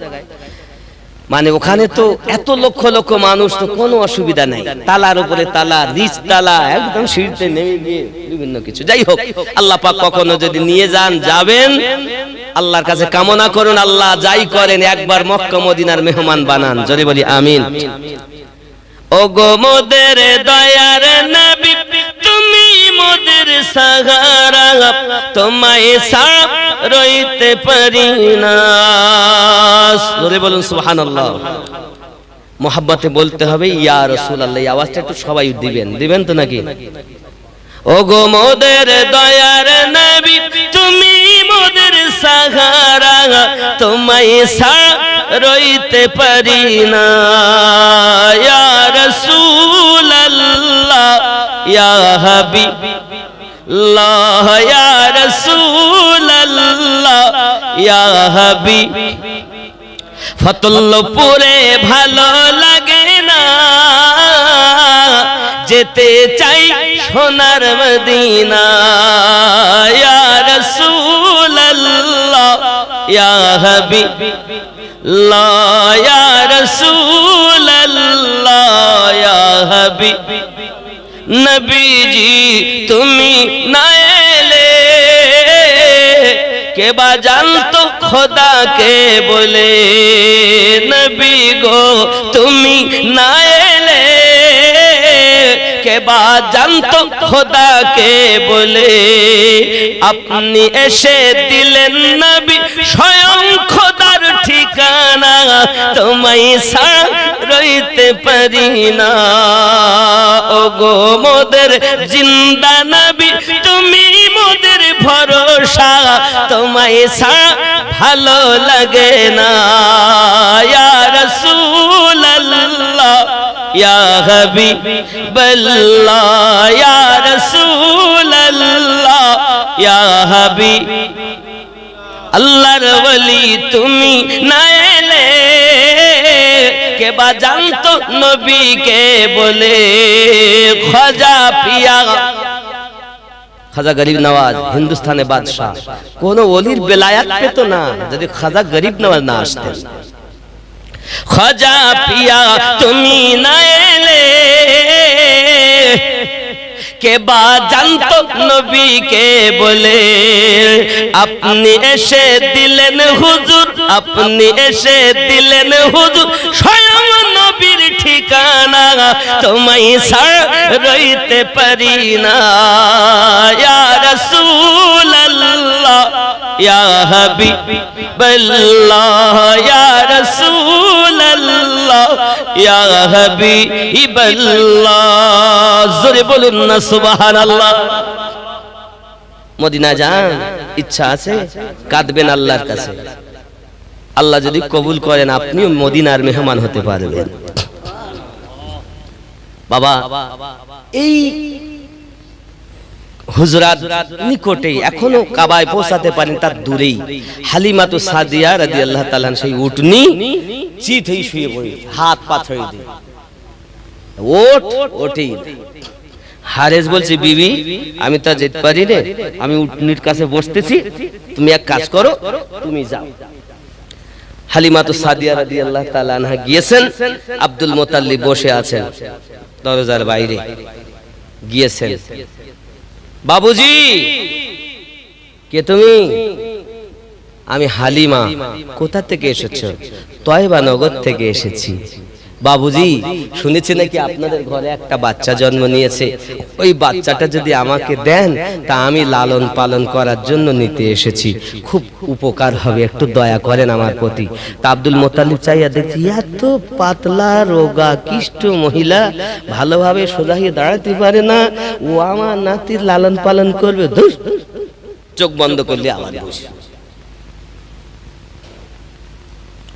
মানে ওখানে তো এত লক্ষ লক্ষ মানুষ, তো কোনো অসুবিধা নাই। তালার উপরে তালা, নিচ তালা, একদম সিঁড়িতে নেমে গিয়ে বিভিন্ন কিছু। যাই হোক, আল্লাহ পাক কখনো যদি নিয়ে যাবেন, আল্লাহর কাছে কামনা করুন আল্লাহ যাই করেন একবার মক্কা মদিনার মেহমান বানান। জোরে বলি আমিন। ওগো মোদের দয়ার নবী, তুমি মোদের সাহারা, তোমায় ছাড়া রইতে পারি না। জোরে বলুন সুবহানাল্লাহ। মোহাব্বতে বলতে হবে ইয়া রাসূলুল্লাহ। এই আওয়াজটা একটু সবাই দিবেন তো নাকি? ওগো মোদের দয়ার নবী, তুমি মোদের সাহারা, তোমায় ছাড়া রইতে পারি না। ইয়া রাসূলুল্লাহ, ইয়া হাবিবাল্লাহ, ইয়া রাসূলুল্লাহ, ইয়া হাবিব। ফতুল্লাহপুরে ভালো লাগে না, যেতে চাই সোনার মদিনা। ইয়া রাসূলুল্লাহ, ইয়া হাবিবাল্লাহ, ইয়া রাসূলুল্লাহ, ইয়া হাবিব। নবীজি তুমি না এলে কে বা জানতো খোদাকে বলে। নবী গো তুমি না এলে কে বা জানতো খোদাকে বলে। আপনি এসে দিলেন নবী স্বয়ং খোদার ঠিকানা, তোমায় ছাড়া রইতে পারি না। ওগো মোদের জিন্দা নবী, তুমি মোদের ভরসা, তোমায় ছাড়া ভালো লাগে না। ইয়া রাসূলুল্লাহ, ইয়া হাবিবাল্লাহ, ইয়া রাসূলুল্লাহ, ইয়া হাবিব। আল্লাহর ওলি তুমি না এলে কে বা জানতো নবীকে বলে। খাজা পিয়া, খাজা গরিব নওয়াজ হিন্দুস্তানে বাদশাহ, কোন ওলির বেলায়াত পেত না যদি খাজা গরিব নওয়াজ না আসতেন। খাজা পিয়া তুমি না এলে কে বা জানতো নবীকে বলে। আপনি এসে দিলেন হুজুর, আপনি এসে দিলেন হুজুর স্বয়ং নবীর ঠিকানা, তোমায় ছাড়া রইতে পারি না। ইয়া রাসূলুল্লাহ, ইয়া হাবিবাল্লাহ, ইয়া রাসূলুল্লাহ, ইয়া হাবিবাল্লাহ। জোরে বলুন না সুবহানাল্লাহ। মদিনা যান, ইচ্ছা আছে কাঁদবেন আল্লাহর কাছে। আল্লাহ যদি কবুল করেন আপনিও মদিনার মেহমান হতে পারবেন। বাবা এই হুজরাত নিকটেই, এখনো কাবায় পৌঁছাতে পারেন তার দূরেই হালিমাতু সাদিয়া রাদিয়াল্লাহু তাআলা সেই উটনি চিত হয়ে শুয়ে পড়ে, হাত পা ছড়িয়ে দিয়ে ওঠেই। হারেস বলছে বিবি আমি তো যেতে পারি রে, আমি উটনির কাছে বসতেছি, তুমি এক কাজ করো, তুমি যাও। হালিমাতু সাদিয়া রাদিয়াল্লাহু তাআলা আনহা গিয়েছেন, আব্দুল মুতাল্লিব বসে আছেন দরজার বাইরে। গিয়েছেন, বাবুজি কে তুমি? আমি হালিমা। কোথা থেকে এসেছো? তয়বা নগর থেকে এসেছি। বাবুজি শুনেছি নাকি আপনাদের ঘরে একটা বাচ্চা জন্ম নিয়েছে, ওই বাচ্চাটা যদি আমাকে দেন তা আমি লালন পালন করার জন্য নিতে এসেছি, খুব উপকার হবে, একটু দয়া করেন আমার প্রতি। তা আব্দুল মুতাল্লিব চাইয়া দেখছি এত পাতলা রোগা কিষ্ট মহিলা, ভালোভাবে সোজা হয়ে দাঁড়াতে পারে না, ও আমার নাতির লালন পালন করবে? চোখ বন্ধ করলে আমার বসে,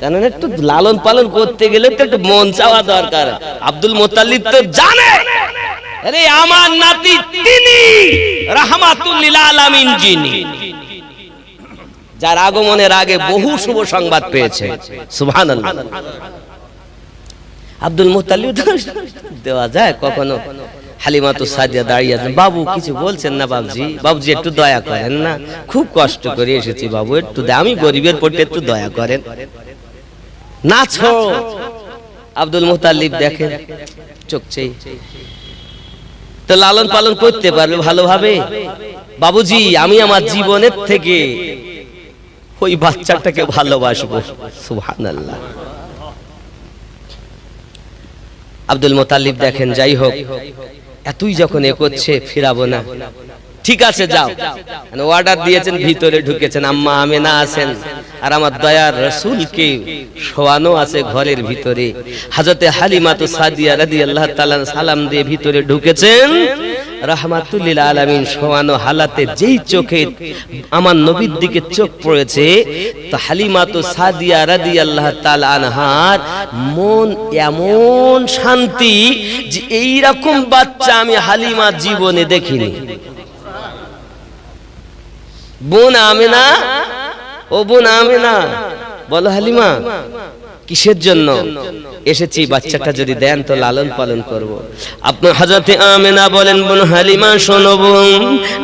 কারণ একটু লালন পালন করতে গেলে তো একটু মন চাওয়া দরকার। আব্দুল মুতাল্লিব তো জানে আরে আমার নাতি তিনি রাহমাতুল লিল আলামিন, যিনি যার আগমনের আগে বহু শুভ সংবাদ পেয়েছে। সুবহানাল্লাহ। আব্দুল মুত্তালিব দেওয়া যায় কখনো? হালিমা তো সাদিয়া দাঁড়িয়ে আছেন, বাবু কিছু বলছেন না বাবজি, বাবজি একটু দয়া করেন না, খুব কষ্ট করে এসেছি বাবু, একটু আমি গরিবের প্রতি একটু দয়া করেন না। আব্দুল মুত্তালিব দেখেন চোখছেই তো লালন পালন করতে পারবে ভালোভাবে। বাবুজি আমি আমার জীবনের থেকে ওই বাচ্চাটাকে ভালোবাসবো। সুবহানাল্লাহ। আব্দুল মুত্তালিব দেখেন যাই হোক এতই যখন করছে ফিরাবো না, ঠিক আছে যাও, অর্ডার দিয়েছেন, ভিতরে ঢুকেছেন, আম্মা আমেনা আছেন আর আমার দয়ার রাসূলকে শোয়ানো আছে ঘরের ভিতরে। হযরতে হালিমাতু সাদিয়া রাদিয়াল্লাহু তাআলা সালাম দিয়ে ভিতরে ঢুকেছেন, রাহমাতুল লিল আলামিন শোয়ানো হালাতে যেই চোখে আমার নবীর দিকে চোখ পড়েছে, তো হালিমাতু সাদিয়া রাদিয়াল্লাহু তাআলা আনহার মন এমন শান্তি যে এই রকম বাচ্চা আমি হালিমা জীবনে দেখিনি। বোন আমেনা, ও বোন আমেনা, বলো হালিমা কিসের জন্য এসেছি? বাচ্চাটা যদি দেন তো লালন পালন করব। আপনার হযরতে আমেনা বলেন, বোন হালিমা শোনো বোন,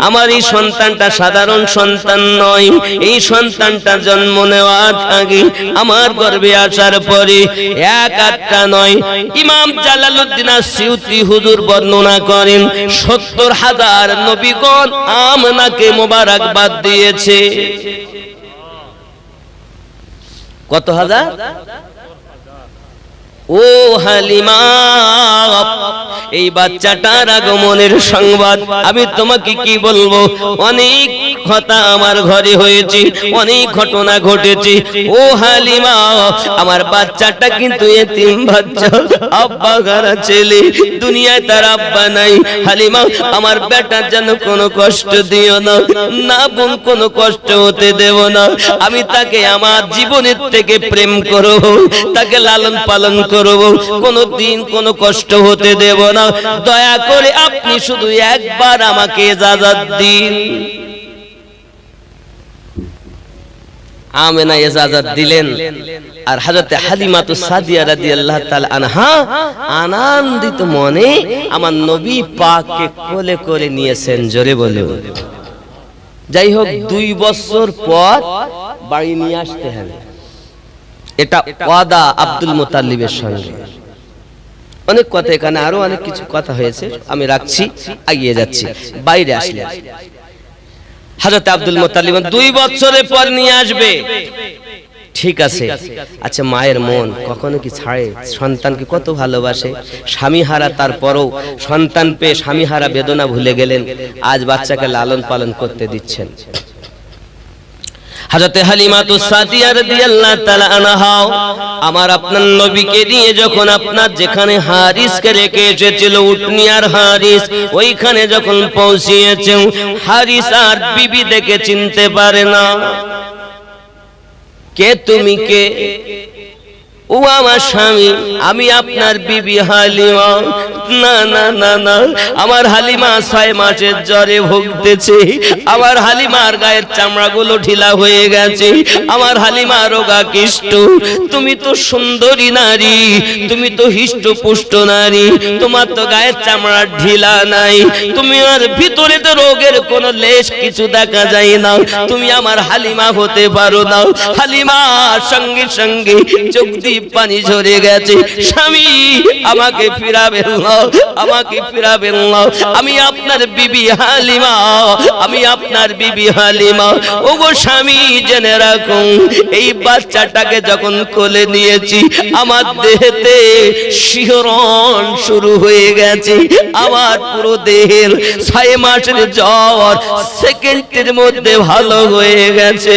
আমার এই সন্তানটা সাধারণ সন্তান নয়, এই সন্তানটা জন্ম নেওয়ার আগে আমার গর্ভে আসার পরে এক আটটা নয়, ইমাম জালালউদ্দিন আসিউতি হুজুর বর্ণনা করেন ৭০,০০০ নবীগণ আমেনাকে মোবারকবাদ দিয়েছে। কত হাজার? ও হালিমা, এই বাচ্চাটার আগমনের সংবাদ আমি তোমাকে কি বলবো, অনেক কথা আমার ঘরে হয়েছে, অনেক ঘটনা ঘটেছে। ও হালিমা, আমার বাচ্চাটা কিন্তু এতিম বাচ্চা, আব্বা হারা ছেলে, দুনিয়ায় তার আব্বা নাই। হালিমা আমার বেটার যেন কোনো কষ্ট দিও না, না বোন কোনো কষ্ট হতে দেব না, আমি তাকে আমার জীবনের থেকে প্রেম করব, তাকে লালন পালন করব, কোনদিন কোনো কষ্ট হতে দেব না, দয়া করে আপনি শুধু একবার আমাকে ইজাজত দিন। আমেনা ইজাজত দিলেন আর হযরতে হালিমাতু সাদিয়া রাদিয়াল্লাহু তাআলা আনহা আনন্দিত মনে আমার নবী পাককে কোলে করে নিয়েছেন। জোরে বলে। যাই হোক ২ বছর পর বাড়ি নিয়ে আসতে হবে, এটা ওয়াদা আব্দুল মুত্তালিবের সঙ্গে। অনেক কথা, এখানে আরো অনেক কিছু কথা হয়েছে, আমি রাখছি, এগিয়ে যাচ্ছি। বাইরে আসলেন হযরত আব্দুল মুত্তালিব ২ বছরের পর নিয়ে আসবে, ঠিক আছে। আচ্ছা মায়ের মন কখনো কি ছাড়ে? সন্তানকে কত ভালোবাসে, স্বামী হারা, তারপরও সন্তান পেয়ে স্বামী হারা বেদনা ভুলে গেলেন, আজ বাচ্চাকে লালন পালন করতে দিচ্ছেন। হযরতে হালিমাতু সাদিয়া রাদিয়াল্লাহু তাআলা আনহা আমার আপনার নবীকে নিয়ে যখন আপনার যেখানে হারিসকে রেখে এসেছিল, উটনি আর হারিস, ওইখানে যখন পৌঁছিয়েছে, হারিস আর বিবি দেখে চিনতে পারে না। কে তুমি? কে? ও আমার স্বামী, আমি আপনার বিবি হালিমা। না না না না, আমার হালিমা ৬ মাসের জ্বরে ভুগতেছে, আমার হালিমার গায়ের চামড়াগুলো ঢিলা হয়ে গেছে, আমার হালিমা রোগাকৃষ্ট। তুমি তো সুন্দরী নারী, তুমি তো হিষ্টপুষ্ট নারী, তোমার তো গায়ের চামড়া ঢিলা নাই, তুমি আর ভিতরে তো রোগের কোনো লেশ কিছু দেখা যায় না, তুমি আমার হালিমা হতে পারো না। হালিমা সঙ্গে সঙ্গে চোখ দিয়ে পানি ঝরে গেছে, স্বামী আমাকে ফিরাবেন না, আমাকে ফিরাবেন না, আমি আপনার বিবি হালিমা, আমি আপনার বিবি হালিমা। ওগো স্বামী জেনে রাখুন, এই বাচ্চাটাকে যখন কোলে নিয়েছি আমার দেহেতে শিহরণ শুরু হয়ে গেছে, আমার পুরো দেহের ৬ মাসের জ্বর সেকেন্ডের মধ্যে ভালো হয়ে গেছে।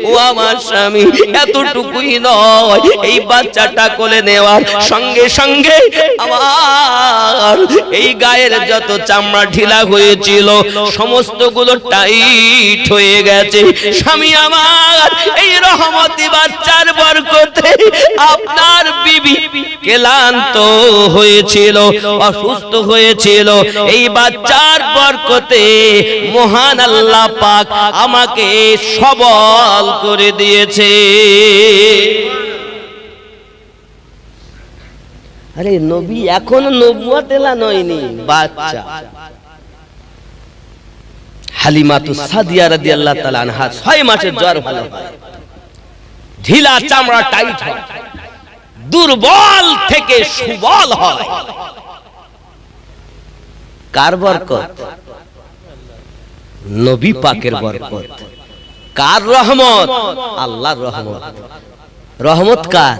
ও আমার স্বামী, এতটুকুই নয়, এই বাচ্চাটা কোলে নেওয়ার সঙ্গে সঙ্গে আমার এই গায়ের যত চামড়া ঢিলা হয়েছিল সমস্ত গুলো টাইট হয়ে গেছে। স্বামী আমার, এই রহমতি বাচ্চার বরকতে আপনার বিবি ক্লান্ত হয়েছিল, অসুস্থ হয়েছিল, এই বাচ্চার বরকতে মহান আল্লাহ পাক আমাকে সবল করে দিয়েছে। আরে নবী এখনো নবুয়ত এলা নয়নি, বাচ্চা। হালিমাতু সাদিয়া রাদিয়াল্লাহু তাআলা আনহা 6 মাসের জ্বর ভালো হয়, ঢিলা চামড়া টাইট হয়, দুর্বল থেকে সুবল হয়। কার বরকত? নবী পাকের বরকত। কার রহমত? আল্লাহর রহমত। রহমত কার?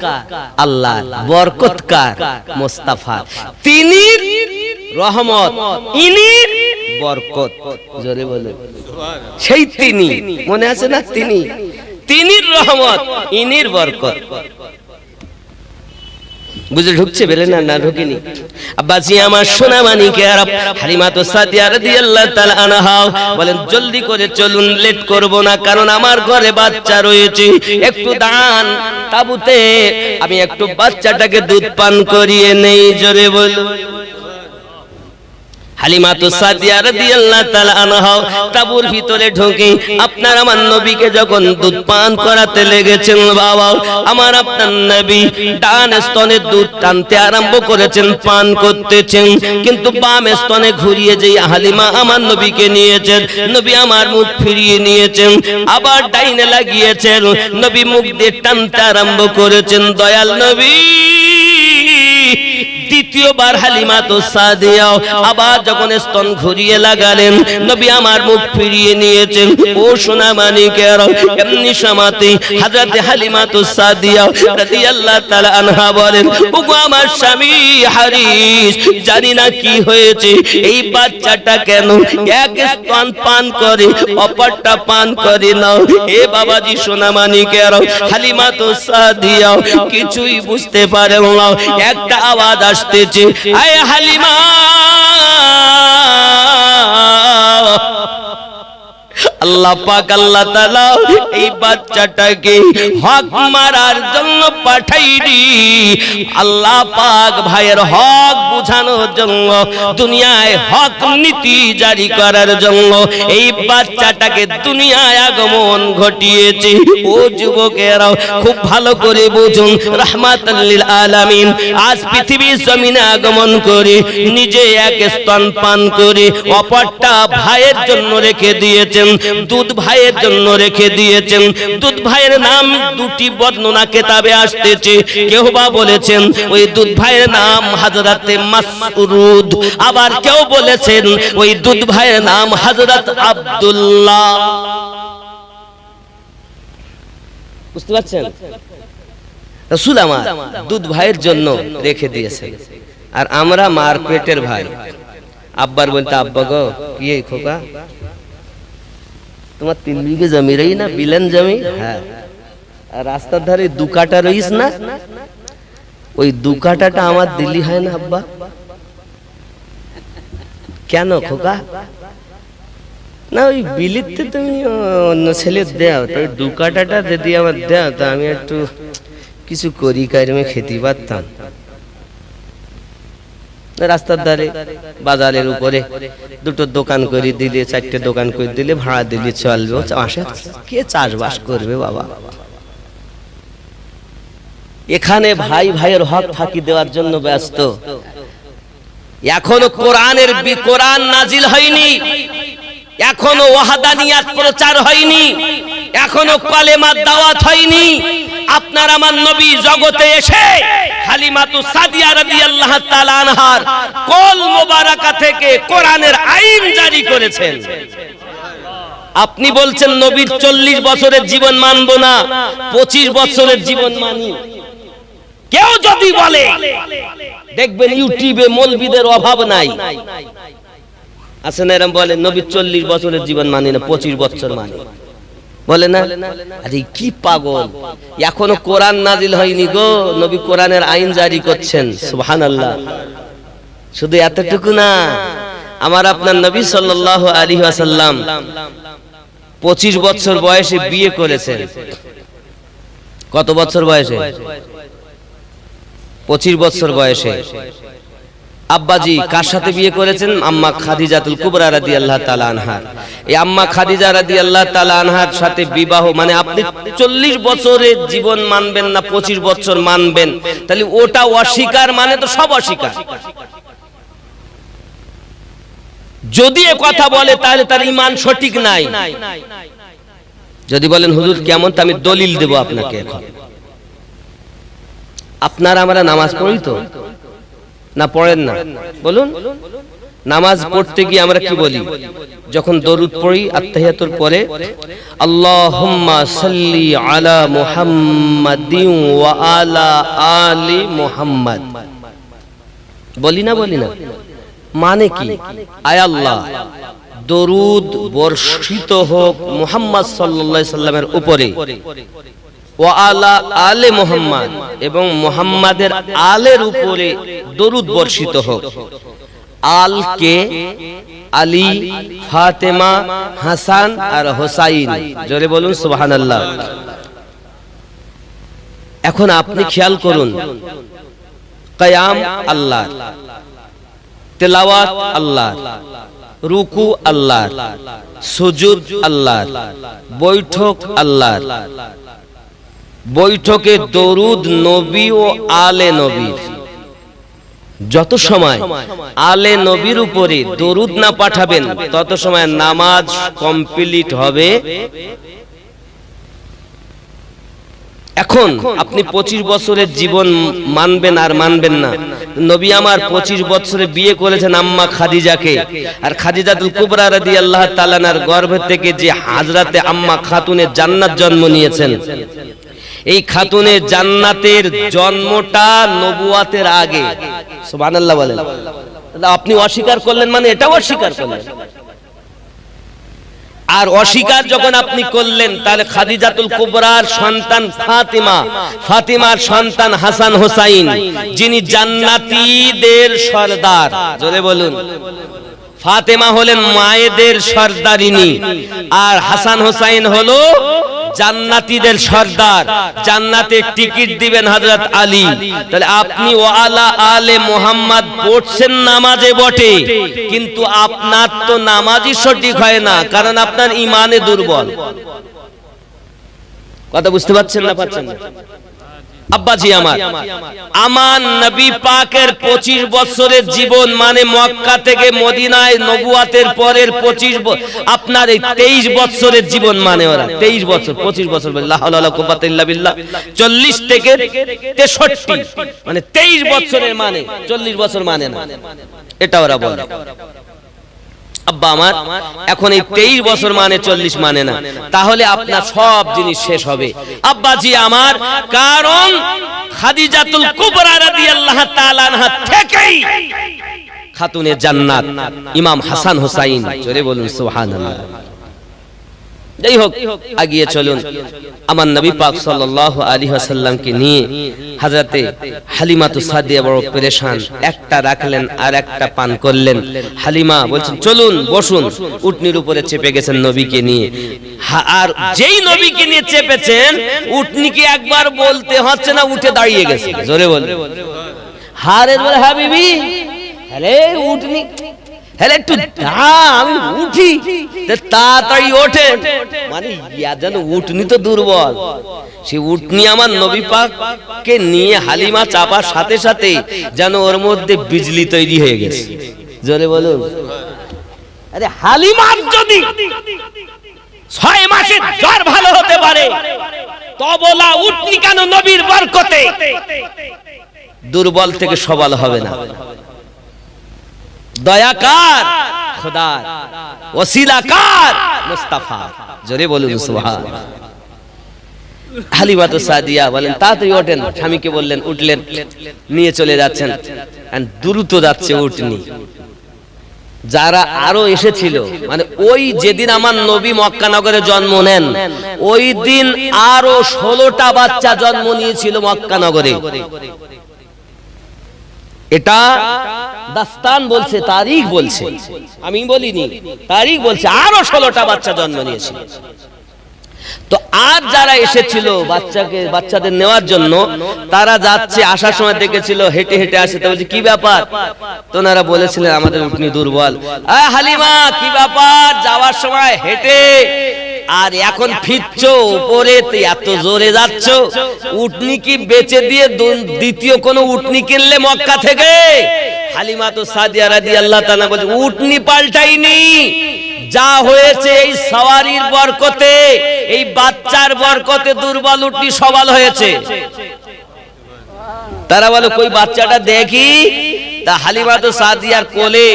আল্লাহ। বরকত কার? মুস্তাফা। তিনি রহমত, ইনি বরকত। জোরে বলে সেই তিনি, মনে আছে না? তিনি রহমত, ইনির বরকত। বুঝে ঢুকছে বেলে না? না ঢুকিনি? আব্বাজি আমার সোনা মানিকেরা, হালিমাতু সাদিয়া রাদিয়াল্লাহু তাআলা আনহা বলেন জলদি করে চলুন, লেট করব না, কারণ আমার ঘরে বাচ্চা রয়েছে। একটু দান তাবুতে আমি একটু বাচ্চাটাকে দুধ পান করিয়ে নেই। জোরে বলুন। হালিমাতু সাদিয়া রাদিয়াল্লাহু তাআলা আনহা তাবুর ভিতরে ঢোকে আপনার আমার নবীকে যখন দুধ পান করাতে লেগেছেন, বাবা আমার আপনার নবী ডান স্তনে দুধ টানতে আরম্ভ করেছেন, পান করতেছেন, কিন্তু বাম স্তনে ঘুরিয়ে যেই হালিমা আমার নবীকে নিয়েছেন, নবী আমার মুখ ফিরিয়ে নিয়েছেন, আবার ডাইনে লাগিয়েছেন, নবী মুখ দিয়ে টানতে আরম্ভ করেছেন। দয়াল নবী দ্বিতীয়বার হালিমাতু সাদিয়া আবার যখন স্তন ঘুরিয়ে লাগালেন, নবী আমার মুখ ফিরিয়ে নিয়েছেন। ও সোনা মানিকেরা, এমনি সময়তে হযরত হালিমাতু সাদিয়া রাদিয়াল্লাহু তাআলা আনহা বলেন, ওগো আমার স্বামী হারিস, জানি না কি হয়েছে, এই বাচ্চাটা কেন এক স্তন পান করে অপরটা পান করে না। এ বাবাজি সোনা মানিকেরা, হালিমাতু সাদিয়া কিছুই বুঝতে পারে না। একটা আওয়াজ আসতেছে, আয় হালিমা, আল্লাহ পাক আল্লাহ তাআলা এই বাচ্চাটাকে হক মারার জন্য পাঠাইনি, আল্লাহ পাক ভাইয়ের হক বুঝানোর জন্য, দুনিয়ায় হক নীতি জারি করার জন্য এই বাচ্চাটাকে দুনিয়ায় আগমন ঘটিয়েছে। ও যুবকেরা খুব ভালো করে বুঝুন, রাহমাতাল লিল আলামিন আজ পৃথিবীর জমিনে আগমন করে নিজে এক স্তন পান করে অপরটা ভাইয়ের জন্য রেখে দিয়েছেন, দুধ ভাইয়ের জন্য রেখে দিয়েছেন। দুধ ভাইয়ের নাম দুটি বর্ণনা কিতাবে আসতেছে। কেউ বা বলেছেন ওই দুধ ভাইয়ের নাম হযরতে মাসউদ, আবার কেউ বলেছেন ওই দুধ ভাইয়ের নাম হযরত আব্দুল্লাহ। বুঝতে পারছেন? রাসূল আমার দুধ ভাইয়ের জন্য রেখে দিয়েছেন, আর আমরা মার পেটের ভাই। আব্বার বলতে, আব্বা গো কি এই খোকা, তোমার 3 বিঘে জমি রই না, বিলেন জমি? হ্যাঁ। আর রাস্তার ধারে 2 কাটা রইস না, ওই 2 কাটাটা আমার দিলি হয় না আব্বা? কেন খোকা? না ওই বিলিতে তুমি অন্য ছেলে দাও, তো 2 কাটাটা যদি আমার দাও তা আমি একটু কিছু করি কারমে খেতে পারতাম। রাস্তার ধারে বাজারের উপরে 2টো দোকান করে দিলে, 4টে দোকান করে দিলে, ভাড়া দিলে চলবে। কে চাষবাস করবে বাবা? এখানে ভাই ভাইয়ের হক ফাঁকি দেওয়ার জন্য ব্যস্ত। এখনো কোরআন নাজিল হয়নি, এখনো ওয়াহদানিয়াত প্রচার হয়নি, এখনো কালেমার দাওয়াত হয়নি। আপনার আমার নবী জগতে এসে হালিমাতু সাদিয়া রাদিয়াল্লাহু তাআলা আনহার কোল মোবারকা থেকে কোরআনের আইন জারি করেছেন। আপনি বলছেন নবীর 40 বছরের জীবন মানব না, 25 বছরের জীবন মানি। কেউ যদি বলে, দেখবেন ইউটিউবে মৌলবীদের অভাব নাই, আছে না এরকম বলে নবীর 40 বছরের জীবন মানি না, 25 বছর মানি, বলে না? আরে কি পাগল, এখনো কোরআন নাজিল হয়নি গো, নবী কোরআনের আইন জারি করছেন। সুবহানাল্লাহ। শুধু এতটুকু না, আমার আপনার নবী সাল্লাল্লাহু আলাইহি ওয়াসাল্লাম 25 বছর বয়সে বিয়ে করেছেন। কত বছর বয়সে? 25 বছর বয়সে আব্বাজি কার সাথে বিয়ে করেছেন? আম্মা খাদিজাতুল কুবরা রাদিয়াল্লাহু তাআলা আনহা। এই আম্মা খাদিজা রাদিয়াল্লাহু তাআলা আনহার সাথে বিবাহ, মানে আপনি 40 বছরের জীবন মানবেন না 25 বছর মানবেন, তাহলে ওটা অস্বীকার মানে তো সব অস্বীকার। যদি এ কথা বলে তাহলে তার ঈমান সঠিক নাই। যদি বলেন হুজুর কেমন, তা আমি দলিল দেব আপনাকে। এখন আপনারা আমরা নামাজ পড়ি তো না, পড়েন না? বলুন। নামাজ পড়তে গিয়ে আমরা কি বলি? যখন দরুদ পড়ি আত্তাহিয়াতুর পরে, আল্লাহুম্মা সাল্লি আলা মুহাম্মাদিন ওয়া আলা আলি মুহাম্মাদ, বলি না? বলি না? মানে কি? আয় আল্লাহ, দরুদ বর্ষিত হোক মুহাম্মদ সাল্লাল্লাহু আলাইহি সাল্লামের উপরে, ওয়া আলা আলে মুহাম্মাদ, এবং মুহাম্মাদের আলের উপরে দরুদ বর্ষিত হোক। আল কে? আলী, ফাতেমা, হাসান আর হোসাইন। জোরে বলুন সুবহানাল্লাহ। এখন আপনি খেয়াল করুন, কিয়াম আল্লাহ, তেলাওয়াত আল্লাহ, রুকু আল্লাহ, সুজুদ আল্লাহ, বৈঠক আল্লাহ, বৈঠকে দরুদ নবী ও আলে নবীর। যত সময় আলে নবীর উপরে দরুদ না পাঠাবেন তত সময় নামাজ কমপ্লিট হবে। এখন আপনি 25 বছরের জীবন মানবেন আর মানবেন না। নবী আমার 25 বছরে বিয়ে করেছেন আম্মা খাদিজাকে, আর খাদিজাতুল কুবরা রাদিয়াল্লাহু তাআলা আনহার গর্ভ থেকে যে হযরতে আম্মা খাতুনে জান্নাত জন্ম নিয়েছেন, এই খাতুনে জান্নাতের জন্মটা নবুয়াতের আগে। সুবহানাল্লাহ বলেন। আপনি অস্বীকার করলেন মানে এটাও অস্বীকার করলেন। আর অস্বীকার যখন আপনি করলেন, তাহলে খাদিজাতুল কুবরার সন্তান ফাতিমা, ফাতিমার সন্তান হাসান হোসাইন, যিনি জান্নাতীদের সরদার। জোরে বলুন। ফাতেমা হলেন মায়েদের সরদারিনী, আর হাসান হোসাইন হলো জান্নাতীদের সরদার। জান্নাতে টিকিট দিবেন হযরত আলী। তাহলে আপনি ওয়ালা আলে মুহাম্মদ পড়ছেন নামাজে বটে, কিন্তু আপনার তো নামাজই সঠিক হয় না, কারণ আপনার ঈমানে দুর্বল। কথা বুঝতে পারছেন না? পাচ্ছেন না? আব্বাজি আমার নবী পাকের 25 বছরের জীবন, মানে মক্কা থেকে মদিনায় নবুয়াতের পরের 25 আপনার এই 23 বছরের জীবন, মানে ওরা 23 বছর 25 বছর লা হাওলা ওয়ালা কুওয়াতা ইল্লা বিল্লাহ, 40 থেকে 63, মানে 23 বছরের মানে 40 বছর মানে না, এটা ওরা বলে। আব্বা আমার এখন এই 23 বছর মানে 40 মানে না, তাহলে আপনার সব জিনিস শেষ হবে আব্বাজি আমার। কারণ খাদিজাতুল কুবরা রাদিয়াল্লাহু তাআলা আনহা থেকেই খাতুনে জান্নাত ইমাম হাসান হোসাইন। জোরে বলুন সুবহানাল্লাহ। যাই হোক, আগিয়ে চলুন। আমার নবী পাক সাল্লাল্লাহু আলাইহি ওয়াসাল্লামকে নিয়ে হযরতে হালিমাতু সাদিয়া বড় পেরেশান, একটা রাখলেন আর একটা পান করলেন। হালিমা বলছেন চলুন বসুন, উটনির উপরে চেপে গেছেন নবীকে নিয়ে। আর যেই নবীকে নিয়ে চেপেছেন, উটনিকে একবার বলতে হচ্ছে না, উঠে দাঁড়িয়ে গেছে। জোরে বলুন। হারে বলে হাবিবি, আরে উটনি, হ্যাঁ একটু আমি উঠি, তাড়াতাড়ি ওঠে, মানে যেন উটনি তো দুর্বল। সে উটনি আমার নবী পাককে নিয়ে হালিমা চাপার সাথে সাথে যেন ওর মধ্যে বিজলি তৈরি হয়ে গেছে। জোরে বলুন। আরে হালিমার যদি 6 মাসে জ্বর ভালো হতে পারে, তবলা উটনি কেন নবীর বরকতে দুর্বল থেকে সবল হবে না? দয়াকার খোদার, ওসিলাকার মুস্তাফা। জোরে বলুন সুবহানাল্লাহ। হালিমাতু সাদিয়া বলেন তাড়াতাড়ি ওঠেন। স্বামীকে বললেন, উঠলেন, নিয়ে চলে যাচ্ছেন। দ্রুত যাচ্ছে উটনি। যারা আরো এসেছিল, মানে ওই যেদিন আমার নবী মক্কা নগরে জন্ম নেন, ওই দিন আরো 16টা বাচ্চা জন্ম নিয়েছিল মক্কা নগরে। এটা দাস্তান বলছে, তারিখ বলছে, আমি বলিনি, তারিখ বলছে। আরো 16টা বাচ্চা জন্ম নিয়েছিল। তো আর যারা এসেছিল বাচ্চাদের নেওয়ার জন্য, তারা যাচ্ছে, আসার সময় দেখেছিল হেঁটে হেঁটে আসে। তো বলছে কি ব্যাপার? তো ওনারা বলেছিলেন আমাদের উটনি দুর্বল। হালিমা কি ব্যাপার, যাওয়ার সময় হেঁটে আর এখন ফিরছো উপরে এত জোরে যাচ্ছ, উটনি কি বেচে দিয়ে দ্বিতীয় কোন উটনি কিনলে মক্কা থেকে? হালিমা তো সাদিয়া রাদিয়াল্লাহু তাআলা বলে উটনি পাল্টাইনি, যা হয়েছে এই সওয়ারির বরকতে, এই বাচ্চার বরকতে দুর্বল উটনি সবল হয়েছে। তারা বলে কই বাচ্চাটা দেখি। তা হালিমা তো সাদিয়ার কোলে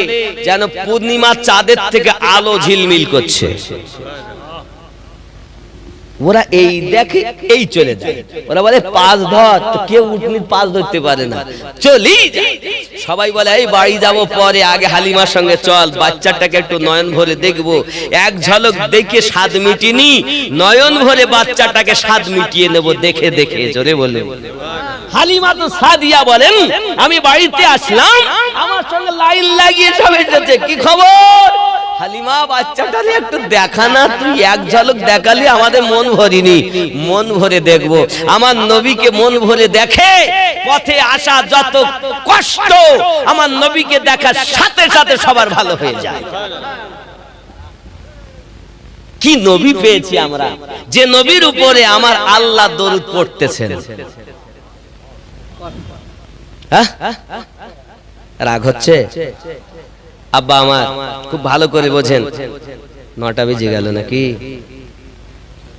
যেন পূর্ণিমা চাঁদের থেকে আলো ঝিলমিল করছে। ওরা এই দেখে এই চলে যায়, ওরা বলে পাঁচ ধর, তো কেউ উটনির পাঁচ ধরতে পারে না, চলি সবাই বলে এই বাড়ি যাব পরে, আগে হালিমার সঙ্গে চল, বাচ্চাটাকে একটু নয়ন ভরে দেখবো। এক ঝলক দেখে স্বাদ মিটিনি, নয়ন ভরে বাচ্চাটাকে স্বাদ মিটিয়ে নেব দেখে দেখে। জোরে বলে হালিমা তো সাদিয়া বলেন আমি বাড়িতে আসলাম, আমার সঙ্গে লাইন লাগিয়ে সব এসেছে, কি খবর? হালিমা বাচ্চাটারে একটু দেখা না, তুই এক ঝলক দেখালি আমাদের মন ভরিনি, মন ভরে দেখবো। আমার নবীকে মন ভরে দেখে, পথে আসা যত কষ্ট আমার নবীকে দেখার সাথে সাথে সবার ভালো হয়ে যায়। কি নবী পেয়েছি আমরা, যে নবীর উপরে আমার আল্লাহ দরুদ পড়তেছেন। রাগ হচ্ছে? আব্বা আমার খুব ভালো করে বোঝেন, 9টা বেজে গেল নাকি?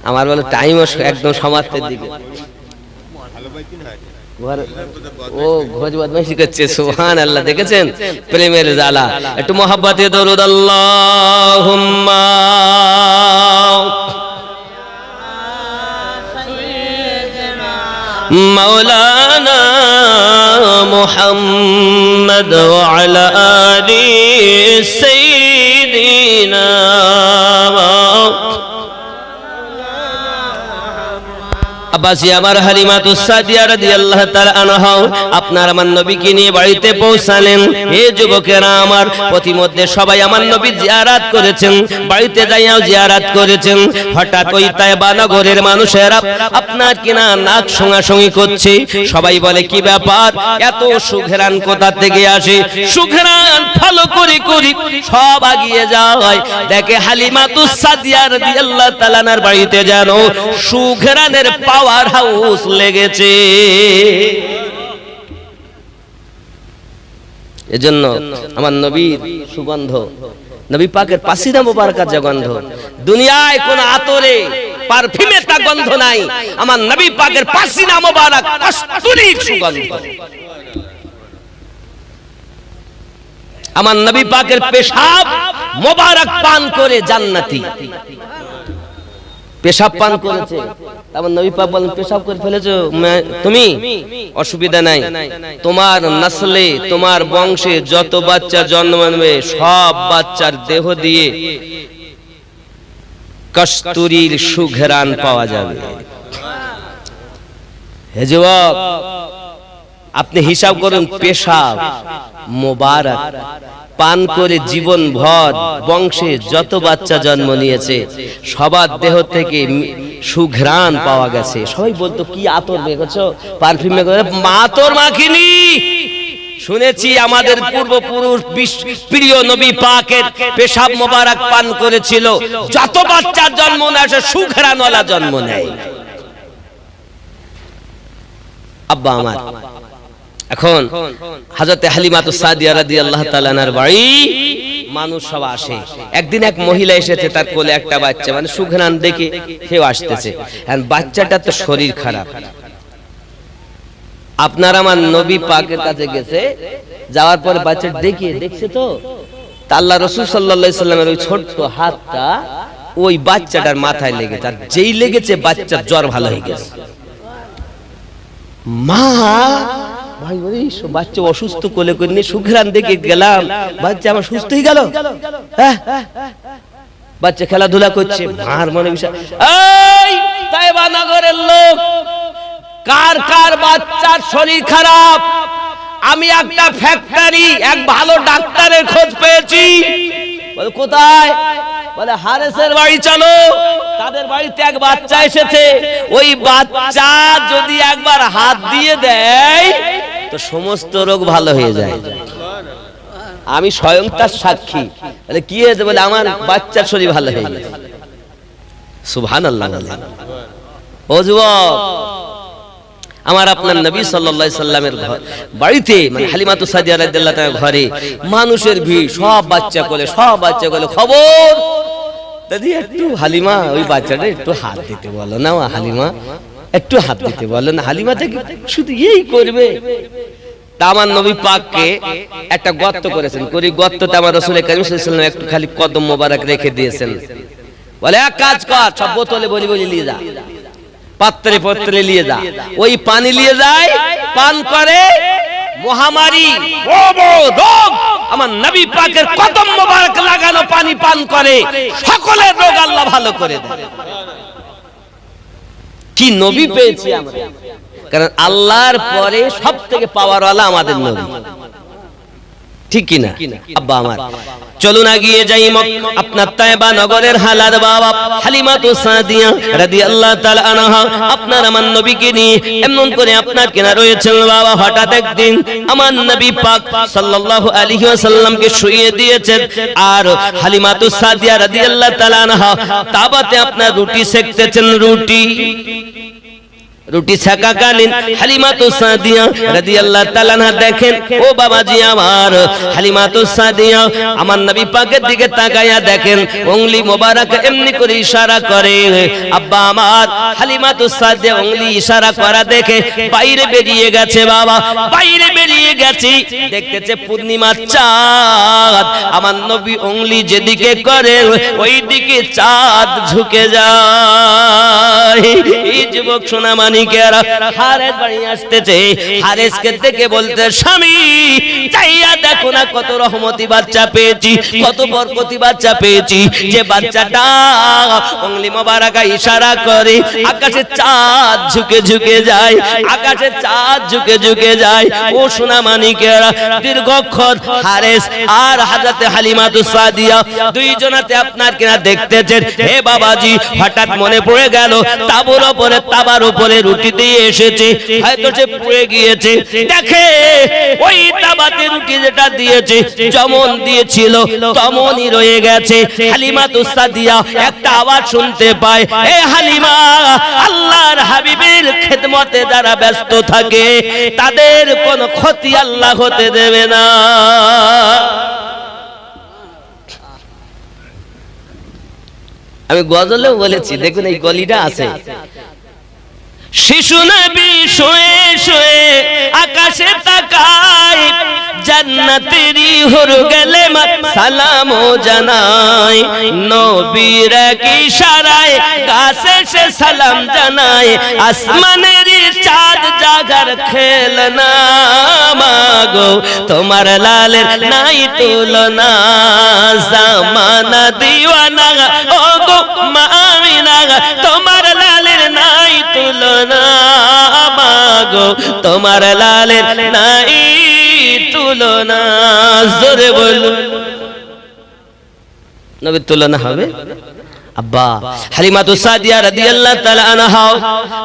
আমার বলে টাইম একদম সমাপ্তের দিকে। ও ঘোজ বদমাইশি করছে, সুবহানাল্লাহ। দেখেছেন প্রেমের জ্বালা। একটু মহব্বতে দরুদ আল্লাহুম্মা মাওলানা মুহাম্মদ ওয়া আলা আলি সাইয়্যিদিনা। আব্বাসি আমার হালিমা তো সাদিয়া রাদিয়াল্লাহু তাআলা আনহা আপনার আমার নবীকে নিয়ে বাড়িতে পৌঁছালেন। হে যুবকেরা আমার, প্রতিমধ্যে সবাই আমার নবী জিয়ারত করেছেন, বাড়িতে যাইয়াও জিয়ারত করেছেন। হঠাৎ ওই তায়েবা নগরের মানুষেরা আপনার কিনা নাক সঙ্গাসঙ্গি করছে। সবাই বলে কি ব্যাপার, এত সুঘ্রাণ কোথা থেকে আসে? সুঘ্রাণ ফলো করে করে সব আগিয়ে যায়, দেখে হালিমা তো সাদিয়া রাদিয়াল্লাহু তাআলা আনহার বাড়িতে যেন সুঘ্রাণের পাওয়ার হাউস লেগেছে। এজন্য আমার নবীর সুগন্ধ, নবী পাকের পাসিনা মুবারকার যে গন্ধ, দুনিয়ায় কোন আতরে পারফিউমে তা গন্ধ নাই। আমার নবী পাকের পাসিনা মুবারক কস্তুরীর সুগন্ধ। আমার নবী পাকের পেশাব মুবারক পান করে জান্নাতি পেশাব পান করেছে। আমার নবী পাক বলেন পেশাব করে ফেলেছো তুমি, অসুবিধা নাই, তোমার নসলে তোমার বংশে যত বাচ্চা জন্মাবে সব বাচ্চার দেহ দিয়ে কস্তুরীর সুঘ্রাণ পাওয়া যাবে। হে যুবক, আপনি হিসাব করুন, পেশাব মোবারক পান করে জীবন ভর বংশে যত বাচ্চা জন্ম নিয়েছে সবার দেহ থেকে সুঘ্রাণ পাওয়া গেছে। সবাই বলতো কি আতর মেখেছো, পারফিউম মেখেছো? আতর মাখিনি। শুনেছি আমাদের পূর্বপুরুষ প্রিয় নবী পাকের পেশাব মোবারক পান করেছিল, যত বাচ্চার জন্ম নেয় সুঘ্রাণওয়ালা জন্ম নেয়। আব্বা আমার, এখন হযরতে হালিমা সাদিয়া রাদিয়াল্লাহু তাআলা আনহার বাড়ি মানুষ সব আসে। একদিন এক মহিলা এসেছে, তার কোলে একটা বাচ্চা, মানে সুঘ্রাণ দেখে কেউ আসতেছে। আর বাচ্চাটার তো শরীর খারাপ। আপনার আমার নবী পাকের কাছে গেছে, যাওয়ার পরে বাচ্চা দেখছে তো আল্লাহ রাসূল সাল্লাল্লাহু আলাইহি সাল্লামের ওই ছোট্ট হাতটা ওই বাচ্চাটার মাথায় লেগেছে, আর যেই লেগেছে বাচ্চার জ্বর ভালো হয়ে গেছে। মা ভাই বলি বাচ্চা অসুস্থ, কোলে করে নিয়ে সুঘ্রাণ দেখে গেলাম, বাচ্চা আমার সুস্থ হয়ে গেল। বাচ্চা খেলাধুলা করছে, মার মনে বিষয়। এই তায়েবা নগরের লোক, কার কার বাচ্চার শরীর খারাপ? আমি একটা ফ্যাক্টরি, এক ভালো ডাক্তারের খোঁজ পেয়েছি। কোথায়? বলে হারেসের বাড়ি চলো, তাদের বাড়িতে এক বাচ্চা এসেছে, ওই বাচ্চা যদি একবার হাত দিয়ে দেয় তো সমস্ত রোগ ভালো হয়ে যায়। আমি স্বয়ং তার সাক্ষী। বলে কি হয়েছে? বলে আমার বাচ্চার শরীর ভালো হয়ে গেছে। সুবহানাল্লাহ। ও যুবক, আমার আপনার নবী সাল্লাল্লাহু আলাইহি সাল্লামের বাড়িতে মানে হালিমাতু সাদিয়া রাদিয়াল্লাহু তাআলা ঘরে মানুষের ভিড়, সব বাচ্চা কোলে খবর, দাদি একটু হালিমা ওই বাচ্চাটা একটু হাত দিতে বলো না, হালিমা একটু হাত দিতে বলো না, হালিমা থেকে শুধু এই করবে। তা আমার নবী পাককে একটা গর্ত করেছেন, করি গর্ততে আমার রাসূল কারীম সাল্লাল্লাহু আলাইহি সাল্লাম একটু খালি কদম মোবারক রেখে দিয়েছেন। বলে এক কাজ কর, সব বোতলে বলি নিয়ে যা, পাত্রে নিয়ে যা, ওই পানি নিয়ে যায়, পান করে, মহামারী রোগ আমার নবী পাকের কদম মোবারক লাগানো পানি পান করে, সকলের রোগ আল্লাহ ভালো করে দেয়। কি নবী পেয়েছি আমরা, কারণ আল্লাহর পরে সবথেকে পাওয়ারওয়ালা আমাদের নবী, ঠিক কি না? আব্বা আমার, চলুন এগিয়ে যাই আপনার তায়েবা নগরের হালাত বাবা হালিমাতু সাদিয়া রাদিয়াল্লাহু তাআলা আনহা আপনার আমার নবীকে নিয়ে এমন করে আপনার কেনা রয়েছেন বাবা। হঠাৎ একদিন আমার নবী পাক সাল্লাল্লাহু আলাইহি ওয়াসাল্লামকে শুইয়ে দিয়েছেন, আর হালিমাতু সাদিয়া রাদিয়াল্লাহু তাআলা আনহা তাবাতে আপনার রুটি সেকতেছেন। রুটি ছাকাকালীন হালিমাতু সাদিয়া রাদিয়াল্লাহু তাআলা আনহা দেখেন, ও বাবাজি আমার, হালিমাতু সাদিয়া আমার নবী পাকের দিকে তাকায়া দেখেন, উংলি মোবারক এমনি করে ইশারা করে। আব্বা আমার, হালিমাতু সাদিয়া উংলি ইশারা করা দেখে বাইরে বেরিয়ে গেছে বাবা, বাইরে বেরিয়ে গেছে, দেখতেছে পূর্ণিমার চাঁদ। আমার নবী উংলি যেদিকে করে ওই দিকে চাঁদ ঝুঁকে যায়। এই যুবক সোনা হারেস বাড়ি আসতেছে, হারেসকে দেখে বলতে, স্বামী চাইয়া দেখো না কত রহমতি বাচ্চা পেয়েছি, কত বরকতি বাচ্চা পেয়েছি, যে বাচ্চাটা উংলি মোবারকা ইশারা করে আকাশে চাঁদ ঝুঁকে ঝুঁকে যায়, আকাশে চাঁদ ঝুঁকে ঝুঁকে যায়। ও সোনা মানিকেরা, দীর্ঘক্ষণ হারেস আর হযরতে হালিমাতু সাদিয়া দুইজনাতে আপনার কিনা দেখতেছেন। হে বাবাজি, হঠাৎ মনে পড়ে গেল তাবার উপরে রুটি দিয়ে এসেছে, হয়তো সে পুড়ে গিয়েছে। দেখে ওই তাবাতে রুটি যেটা দিয়েছে যেমন দিয়েছিল তেমনই রয়ে গেছে। হালিমাতু সাদিয়া একটা আওয়াজ শুনতে পায়, এ হালিমা, আল্লাহর হাবিবের খেদমতে যারা ব্যস্ত থাকে তাদের কোনো ক্ষতি আল্লাহ হতে দেবে না। আমি গজলেও বলেছি, দেখুন এই গলিটা আছে। শিশু নবী শুয়ে শুয়ে আকাশে তাকায়, জান্নাতেরই হুর গেলে সালাম জানায়, নবীর কি ইশারায় গাছে সে সালাম জানায়, আসমানের চাঁদ জাগার খেলনা, মাগো তোমার লালের নাই তুলনা, জামানা দিওয়ানা ও গো মা আমিনা, তোমার লালের নাই তুলনা, মাগো তোমার লালের নাই তুলনা। জোরে বলুন, নবীর তুলনা হবে? আব্বা, হালিমাতু সাদিয়া রাদিয়াল্লাহু তাআলা আনহা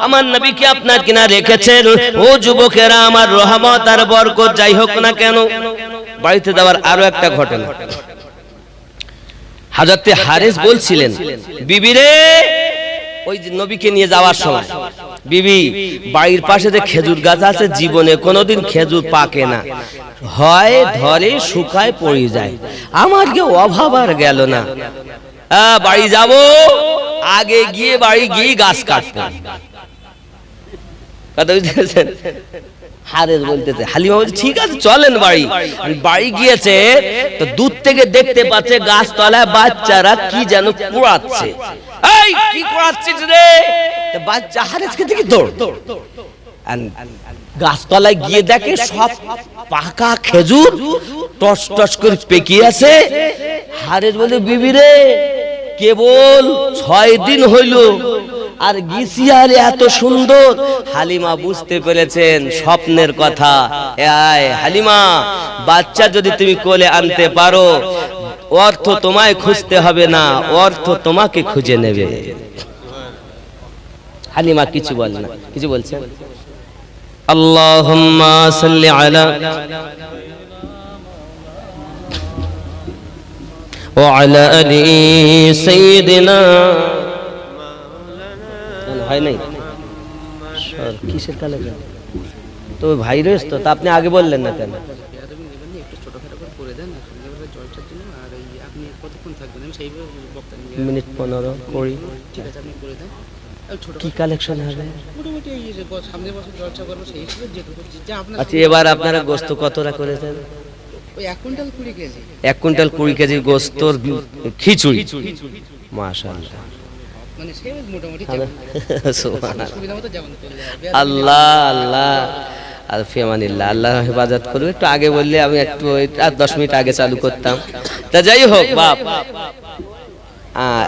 আমার নবীকে আপনার কিনা রেখেছেন। ও যুবকেরা আমার, রহমত আর বরকত যাই হোক না কেন, বাড়িতে যাওয়ার আরো একটা ঘটনা। হযরতে হারেস বলছিলেন, বিবি রে, ওই যে নবীকে নিয়ে যাওয়ার সময়, বিবি বাড়ির পাশে যে খেজুর গাছ আছে জীবনে কোনোদিন খেজুর পাকে না, হয় ধরে শুকায় পড়ে যায়, আমার কি অভাব আর গেল না, বাড়ি যাব, আগে গিয়ে বাড়ি গিয়ে গাছ কাটবো। কথা বুঝতেছেন? হারেস বলতেছে, হালিমা বলছে ঠিক আছে চলেন বাড়ি। বাড়ি গিয়েছে তো দূর থেকে দেখতে পাচ্ছে গাছ তলায় বাচ্চারা কি যেন কুড়াচ্ছে। এই কি কুড়াচ্ছিস রে? বাচ্চা হারেসকে দেখে দৌড়, গাছতলায় গিয়ে দেখে সব পাকা খেজুর টস টস করে পেকে আছে। হারেস বলে, বিবি রে, কেবল 6 দিন হইল আর গিয়েছি আর এত সুন্দর। হালিমা বুঝতে পেরেছেন স্বপ্নের কথা। হালিমা, বাচ্চা যদি তুমি কোলে আনতে পারো, অর্থ তোমায় খুঁজতে হবে না, অর্থ তোমাকে খুঁজে নেবে। হালিমা কিছু বল না, কিছু বলছে। আল্লাহুম্মা সাল্লি আলা ওয়া আলা আলি সাইয়্যিদিনা। হয় নাই সর কিসের কালে তো ভাই রয়েছে তো, আপনি আগে বললেন না কেন? মিনিট 15 20 কি কালেকশন হবে? আচ্ছা এবার আপনারা গোস্ত কতটা করেছেন? 1 কুইন্টাল 20 কেজি গোস্তর খিচুড়ি। মাশাআল্লাহ, আল্লাহ আল্লাহ আলফিয়ামানিল্লাহ, আল্লাহ হেফাজত করবে। একটু আগে বললে আমি একটু 10 মিনিট আগে চালু করতাম। তা যাই হোক বাপ,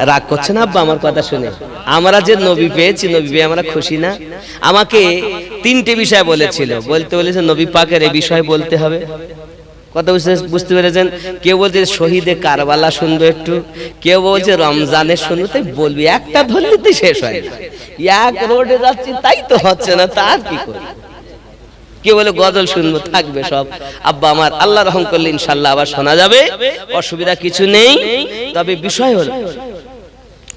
রাগ করছে না আব্বা আমার কথা শুনে? আমরা যে নবী পেয়েছি, নবী পেয়ে আমরা খুশি না? আমাকে 3টে বিষয় বলেছিল, বলেছে নবী পাকের এই বিষয় বলতে হবে। কথা বুঝতে পেরেছেন? কেউ বলছে শহীদে কারবালা শুনবো একটু, কেউ বলছে রমজানের শুনবো। তাই বলবি, একটা ধরলে তো শেষ হয় না। এক রোডে যাচ্ছি তাই তো হচ্ছে না, তার কি করি? কেউ বলে গজল শুনবো, থাকবে সব। আব্বা আমার আল্লাহ রহম করলে ইনশাল্লাহ আবার শোনা যাবে, অসুবিধা কিছু নেই। তবে বিষয় হল,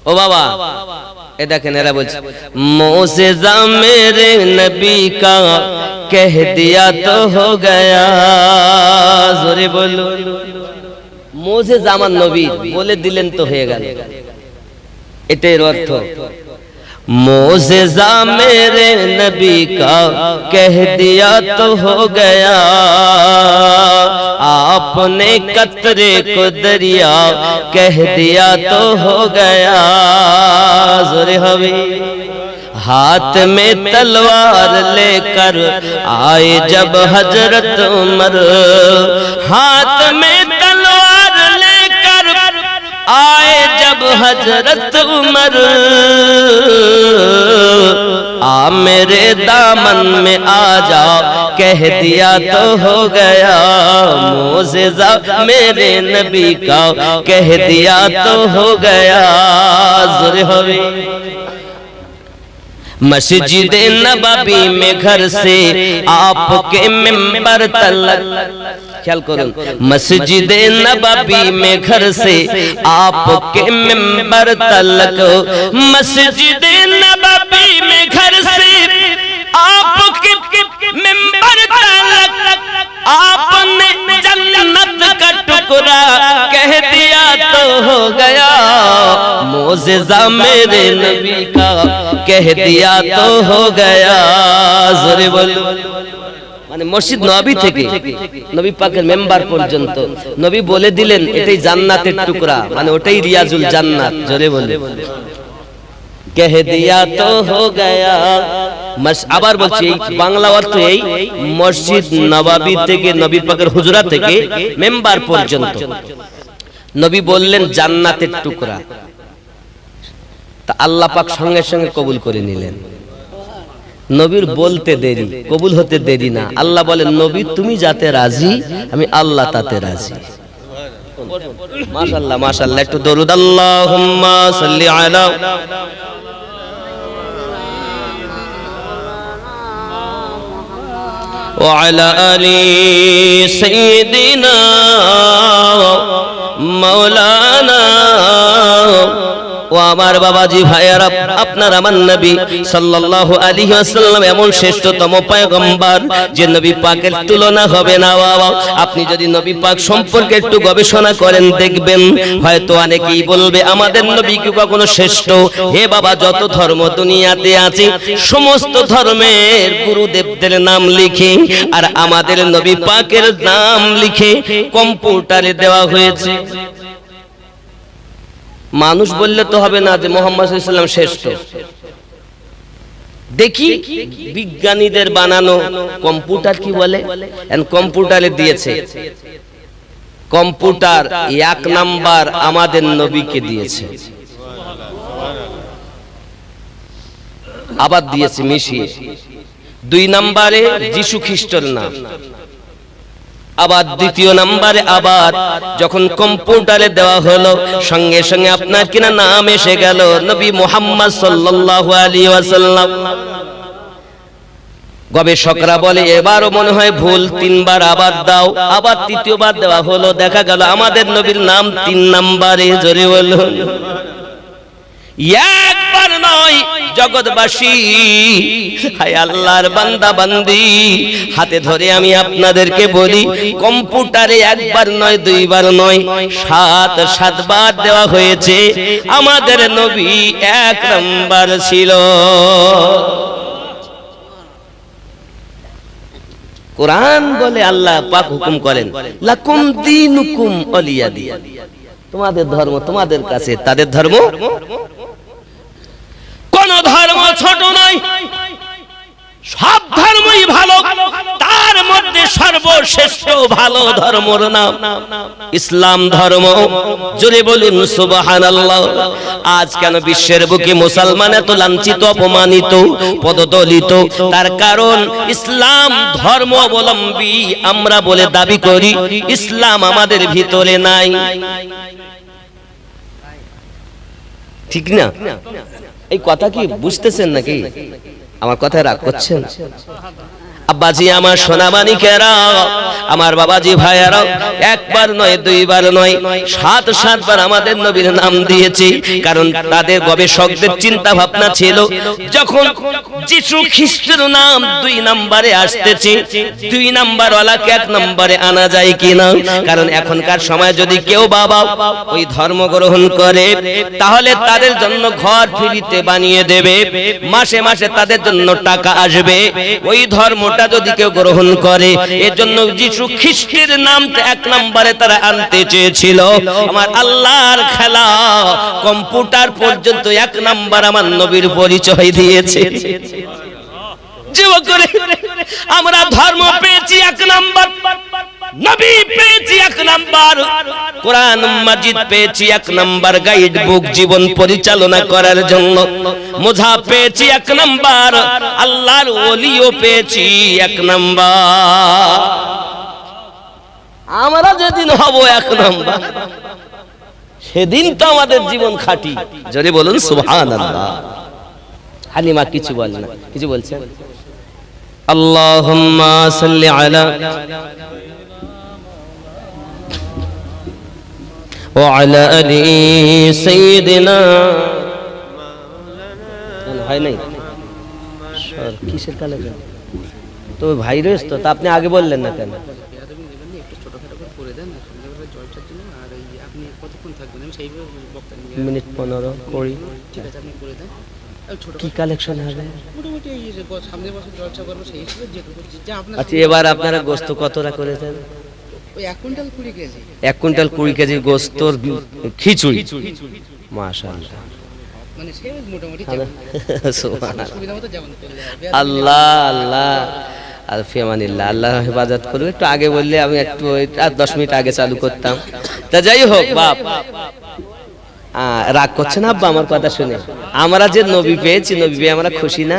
ও বাবা এ দেখেন এরা বলছে মোজেজা মেরে নবী কা কহ দিয়া তো হো গয়া। জোরে বলো, মোজেজা আমার নবী বলে দিলেন তো হয়ে গেল, এটাই অর্থ। मोज़ेज़ा मेरे नबी का कह दिया तो हो गया, आपने कतरे को दरिया कह दिया तो हो गया। ज़ोरे हवे हाथ में तलवार लेकर आए जब हजरत उमर, हाथ में तलवार लेकर आए जब हजरत उमर, आ मेरे दामन में आ जाओ कह दिया तो हो गया। मोज़ेज़ा मेरे नबी का कह दिया तो हो गया। ज़ोरे होवे मस्जिद नबवी में घर से आपके मिंबर तलक, ख्याल करो, मस्जिद नबवी में घर से आपके मिंबर तलक, मस्जिद नबवी में घर से आपके मिंबर तलक, आपने जन्नत का टुकड़ा कह दिया तो हो गया। मोज़ेज़ा मेरे नबी का कह दिया तो हो गया। ज़ोरे बोलो, মানে মসজিদ নবী থেকে নবী পাকের মেম্বার পর্যন্ত নবী বলে দিলেন এটাই জান্নাতের টুকরা, মানে ওটাই রিয়াজুল জান্নাত। জোরে বলে কহ দিয়া তো হো গয়া। আবার বলছি এই বাংলা অর্থ এই মসজিদ নববী থেকে নবী পাকের হুজরা থেকে মেম্বার পর্যন্ত নবী বললেন জান্নাতের টুকরা। তা আল্লাহ পাক সঙ্গে সঙ্গে কবুল করে নিলেন। নবীর বলতে দেরি, কবুল হতে দেরি না। আল্লাহ বলেন নবী তুমি যাতে রাজি, আমি আল্লাহ তাতে রাজি। মাশাআল্লাহ মাশাআল্লাহ, একটু দরুদ আল্লাহুম্মা সাল্লি আলা ওয়া আলা আলি সাইয়্যিদিনা মাওলানা। ও আমার বাবাজি ভাইয়ারা, আপনার আমার নবী সাল্লাল্লাহু আলাইহি ওয়াসাল্লাম এমন শ্রেষ্ঠতম পয়গম্বর যে নবী পাকের তুলনা হবে না। বাবা আপনি যদি নবী পাক সম্পর্কে একটু গবেষণা করেন দেখবেন হয়তো অনেকেই বলবে আমাদের নবী কি কখনো শ্রেষ্ঠ? হে বাবা, যত ধর্ম দুনিয়াতে আছে সমস্ত ধর্মের গুরুদেবদের নাম লিখে আর আমাদের নবী পাকের নাম লিখে কম্পিউটারে দেওয়া হয়েছে। মানুষ বললে তো হবে না যে মুহাম্মদ সাল্লাল্লাহু আলাইহি ওয়াসাল্লাম শ্রেষ্ঠ। দেখি বিজ্ঞানীদের বানানো কম্পিউটার কি বলে। কম্পিউটারে দিয়েছে, কম্পিউটার 1 নাম্বার আমাদের নবীকে দিয়েছে, আবার দিয়েছে মিশিয়ে 2 নম্বরে যিশু খ্রিস্টের নাম, আবার দ্বিতীয় নম্বরে আবার যখন কম্পিউটারে দেওয়া হলো সঙ্গে সঙ্গে আপনার কিনা নাম এসে গেল নবী মুহাম্মদ সাল্লাল্লাহু আলাইহি ওয়াসাল্লাম। গবেষকরা বলে এবারও মনে হয় ভুল, তিনবার আবার দাও। আবার তৃতীয়বার দেওয়া হলো, দেখা গেল আমাদের নবীর নাম 3 নম্বরে। জোরে বলুন। একবার নয় জগৎবাসী, হায় আল্লাহর বান্দা বান্দি, হাতে ধরে আমি আপনাদেরকে বলি, কম্পিউটারে একবার নয় দুইবার নয় 7 বার দেওয়া হয়েছে। আমাদের নবী 1 নম্বর ছিল। কোরআন বলে, আল্লাহ পাক হুকুম করেন, লাকুম দীনুকুম ওয়ালিয়া দিন, তোমাদের ধর্ম তোমাদের কাছে, তাদের ধর্ম। কোন ধর্ম ছোট নয়, সব ধর্মই ভালো, তার মধ্যে সর্বশ্রেষ্ঠ ভালো ধর্মর নাম ইসলাম ধর্ম। জোরে বলুন সুবহানাল্লাহ। আজ কেন বিশ্বের বুকে মুসলমান এত লাঞ্ছিত, অপমানিত, পদদলিত? তার কারণ ইসলাম ধর্ম অবলম্বী আমরা বলে দাবি করি, ইসলাম আমাদের ভিতরে নাই। ঠিক না? এই কথা কি বুঝতেছেন নাকি? আমার কথায় রাগ করছেন? আব্বাজি আমার সোনামানিকেরা, আমার বাবাজি ভাইয়ারা, একবার নয় দুইবার নয় 7 বার আমাদের নবীর নাম দিয়েছে। কারণ তাদের গবেষকদের চিন্তা ভাবনা ছিল, যখন যিশু খ্রিস্টের নাম 2 নম্বরে আসতেছে, 2 নম্বর ওয়ালাকে 1 নম্বরে আনা যায় কিনা। কারণ এখনকার সময় যদি কেউ বাবা ওই ধর্ম গ্রহণ করে, তাহলে তাদের জন্য ঘর ফ্রিতে বানিয়ে দেবে, মাসে মাসে তাদের জন্য টাকা আসবে। ওই ধর্মটা যদি কেউ গ্রহণ করে, এর জন্য যিশু খ্রিস্টের নামটা 1 নম্বরে তারা আনতে চেয়েছিল। আমার আল্লাহর খেলা, কম্পিউটার পর্যন্ত 1 নম্বর আমার নবীর পরিচয় দিয়েছে। আমরা ধর্ম পেয়েছি 1 নম্বর, নবী পেয়েছি 1 নম্বর, কোরআন মাজিদ পেয়েছি 1 নম্বর গাইড বুক জীবন পরিচালনা করার জন্য, মুছাফ পেয়েছি 1 নম্বর, আল্লাহর ওলিও পেয়েছি 1 নম্বর। আমরা যেদিন হব 1 নম্বর, সেদিন তো আমাদের জীবন খাঁটি। জোরে বলুন সুবহানাল্লাহ। হালিমা কিছু বলে না, কিছু বলছে? আল্লাহুম্মা সাল্লি আলা وعلى آل سيدنا হয় নাই কিসের কালেকশন তো ভাই রয়েছে তো, আপনি আগে বললেন না কেন? মিনিট 15 20 কি কালেকশন হবে? আচ্ছা, এবার আপনারা গোস্ত কতটা করেছেন? 1 কুইন্টাল 20 কেজি গোস্তর খিচুড়ি। মাশাআল্লাহ, মানে সেই মোটামুটি আল্লাহ আল্লাহ আর ফিয়ামানিল্লাহ, আল্লাহ হেফাজত করবে। একটু আগে বললে আমি একটু 10 মিনিট আগে চালু করতাম। তা যাই হোক, বাপ রাগ করছেন আব্বা আমার কথা শুনে? আমরা যে নবী পেয়েছি, নবী পেয়ে আমরা খুশি না?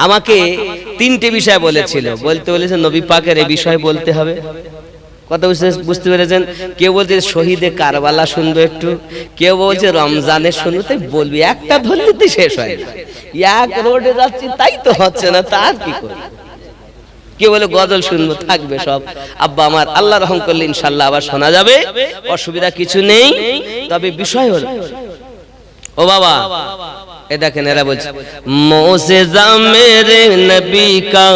আমাকে 3টে বিষয় বলেছিল, বলেছে নবী পাকের এই বিষয় বলতে হবে। কথা বুঝতে পেরেছেন? কেউ বলছে শহীদে কারবালা শুনবো একটু, কেউ বলছে রমজানের শুনবো। তাই বলবি, একটা ধরলে শেষ হয় না। 1 রোডে যাচ্ছি তাই তো হচ্ছে না, তার কি করি? কেউ বলে গজল শুনবো, থাকবে সব। আব্বা আমার আল্লাহ রহম করলে ইনশাআল্লাহ আবার শোনা যাবে, অসুবিধা কিছু নেই। তবে বিষয় হলো, ও বাবা এ দেখেন এরা বলছে মোজেজা মেরে নবী কা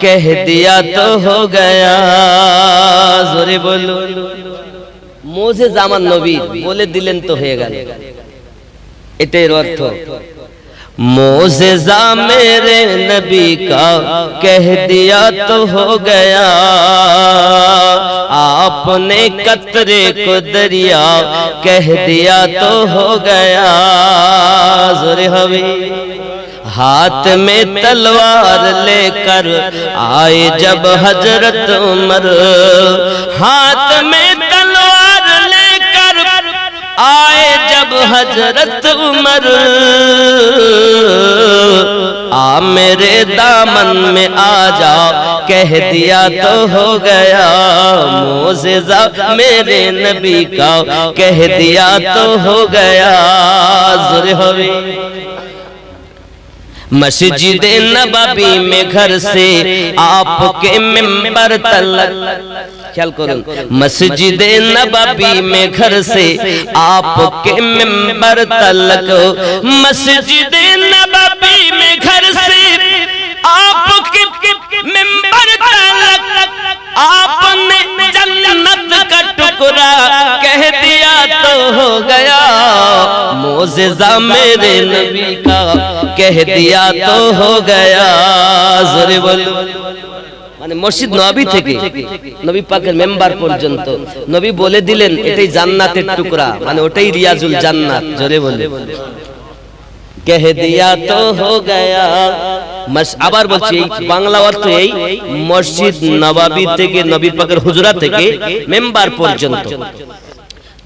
কহ দিয়া তো হো গয়া। জোরে বলো, মোজেজা আমার নবী বলে দিলেন তো হয়ে গেল, এটাই অর্থ। मोज़ेज़ा मेरे नबी का कह दिया तो हो गया, आपने कतरे को दरिया कह दिया तो हो गया। ज़ोरे हवे हाथ में तलवार लेकर आए जब हजरत उमर, हाथ में तलवार लेकर आए जब जब हजरत उमर आ मेरे दामन में आ जाओ कह दिया तो हो गया मोज़िज़ा मेरे नबी का कह दिया तो हो गया ज़ोरे होवे मस्जिद नबवी में घर से आपके मिंबर तलक ख्याल करो मस्जिद नबवी में घर से आपके मिंबर तलक मस्जिद नबवी में घर से आपके मिंबर तलक आपने जन्नत का टुकड़ा कह दिया तो हो गया मोज़िज़ा मेरे नबी का कह दिया तो हो गया ज़ोरे बोलो মানে মসজিদ নবী থেকে নবী পাকের মেম্বার পর্যন্ত নবী বলে দিলেন এটাই জান্নাতের টুকরা মানে ওটাই রিয়াজুল জান্নাত জোরে বলে কহ দিয়া তো হো গয়া আবার বলছি বাংলা অর্থ এই মসজিদ নববী থেকে নবী পাকের হুজরা থেকে মেম্বার পর্যন্ত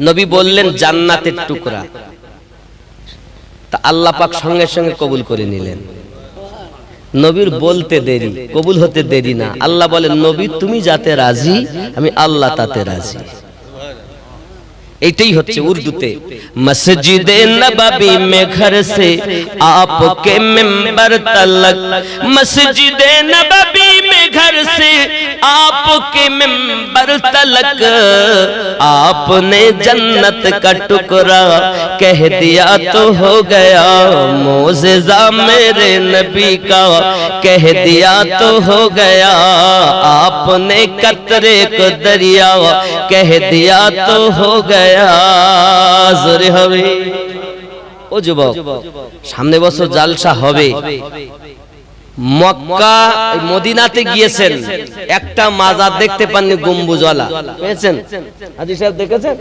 নবী বললেন জান্নাতের টুকরা তা আল্লাহ পাক সঙ্গে সঙ্গে কবুল করে নিলেন নবীর বলতে দেরি কবুল হতে দেরি না আল্লাহ বলেন নবী তুমি যাতে রাজি আমি আল্লাহ তাতে রাজি এইটাই হচ্ছে উর্দুতে মসজিদে নববী মে ঘর সে আপকে মিম্বর তলক মসজিদে নববী মে ঘর সে आपके मिंबर तलक आपने जन्नत का टुकड़ा कह दिया तो हो गया मोज़िज़ा मेरे नबी का कह दिया तो हो गया आपने कतरे को दरिया कह दिया तो हो गया ज़ोरे होवे ओ जुबक सामने बছর জালসা হবে মক্কা মদিনাতে গিয়েছেন একটা মাজার দেখতে পাননি গম্বুজওয়ালা পেয়েছেন হাজী সাহেব দেখেছেন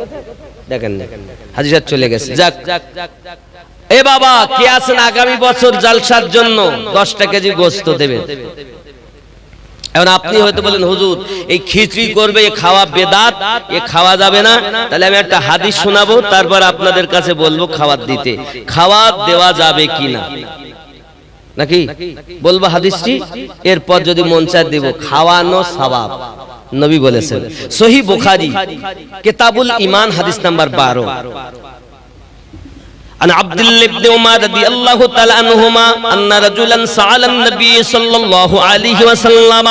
দেখেন হাজী সাহেব চলে গেছে যাক এ বাবা কে আছেন আগামী বছর জালসার জন্য 10 কেজি গোশত দেবেন এখন আপনি হয়তো বলেন হুজুর এই খিচড়ি করবে এ খাওয়া বেদাত এ খাওয়া যাবে না তাহলে আমি একটা হাদিস শোনাবো তারপর আপনাদের কাছে বলবো খাওয়াত দিতে খাওয়াত দেওয়া যাবে কিনা নাকি বলবো হাদিসটি এরপর যদি মন চায় দেব খাওয়ানো সওয়াব নবী বলেছেন সহিহ বুখারী কিতাবুল ঈমান হাদিস নাম্বার 12 عن عبد الله بن عمر رضي الله تعالى عنهما أن رجلا سأل النبي صلى الله عليه وسلم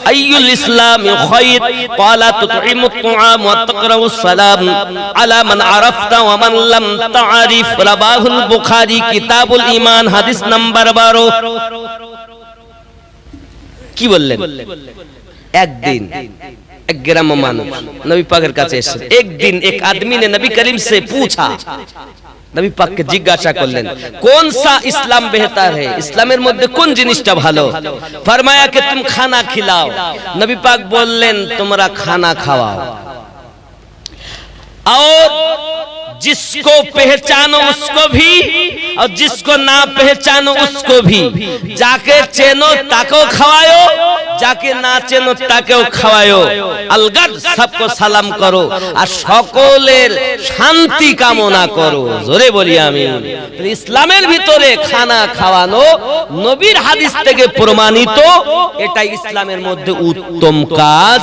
أي الإسلام خير قال تطعم الطعام وتقرأ السلام على من عرفت ومن لم تعرف رواه البخاري كتاب الإيمان حديث نمبر 12 কি বললেন একদিন एक ग्राम मानुष नबी पाक के काছে এসেছে একদিন এক आदमी ने नबी करीम से पूछा नबी पाक के जिज्ञासा করলেন কোন সা ইসলাম बेहतर है ইসলামের মধ্যে কোন জিনিসটা ভালো फरमाया कि तुम खाना खिलाओ नबी पाक বললেন তোমরা খানা খাওয়াও और जिसको पहचानो उसको भी और जिसको ना पहचानो उसको भी जाके चेनो ताको खवायो जाके ना चेनो ताकेও খাওয়ায়ো अलगद सबको सलाम करो আর সকলের শান্তি কামনা করো জোরে বলি আমিন ইসলামের ভিতরে খানা খাওয়ানো নবীর হাদিস থেকে প্রমাণিত এটা ইসলামের মধ্যে উত্তম কাজ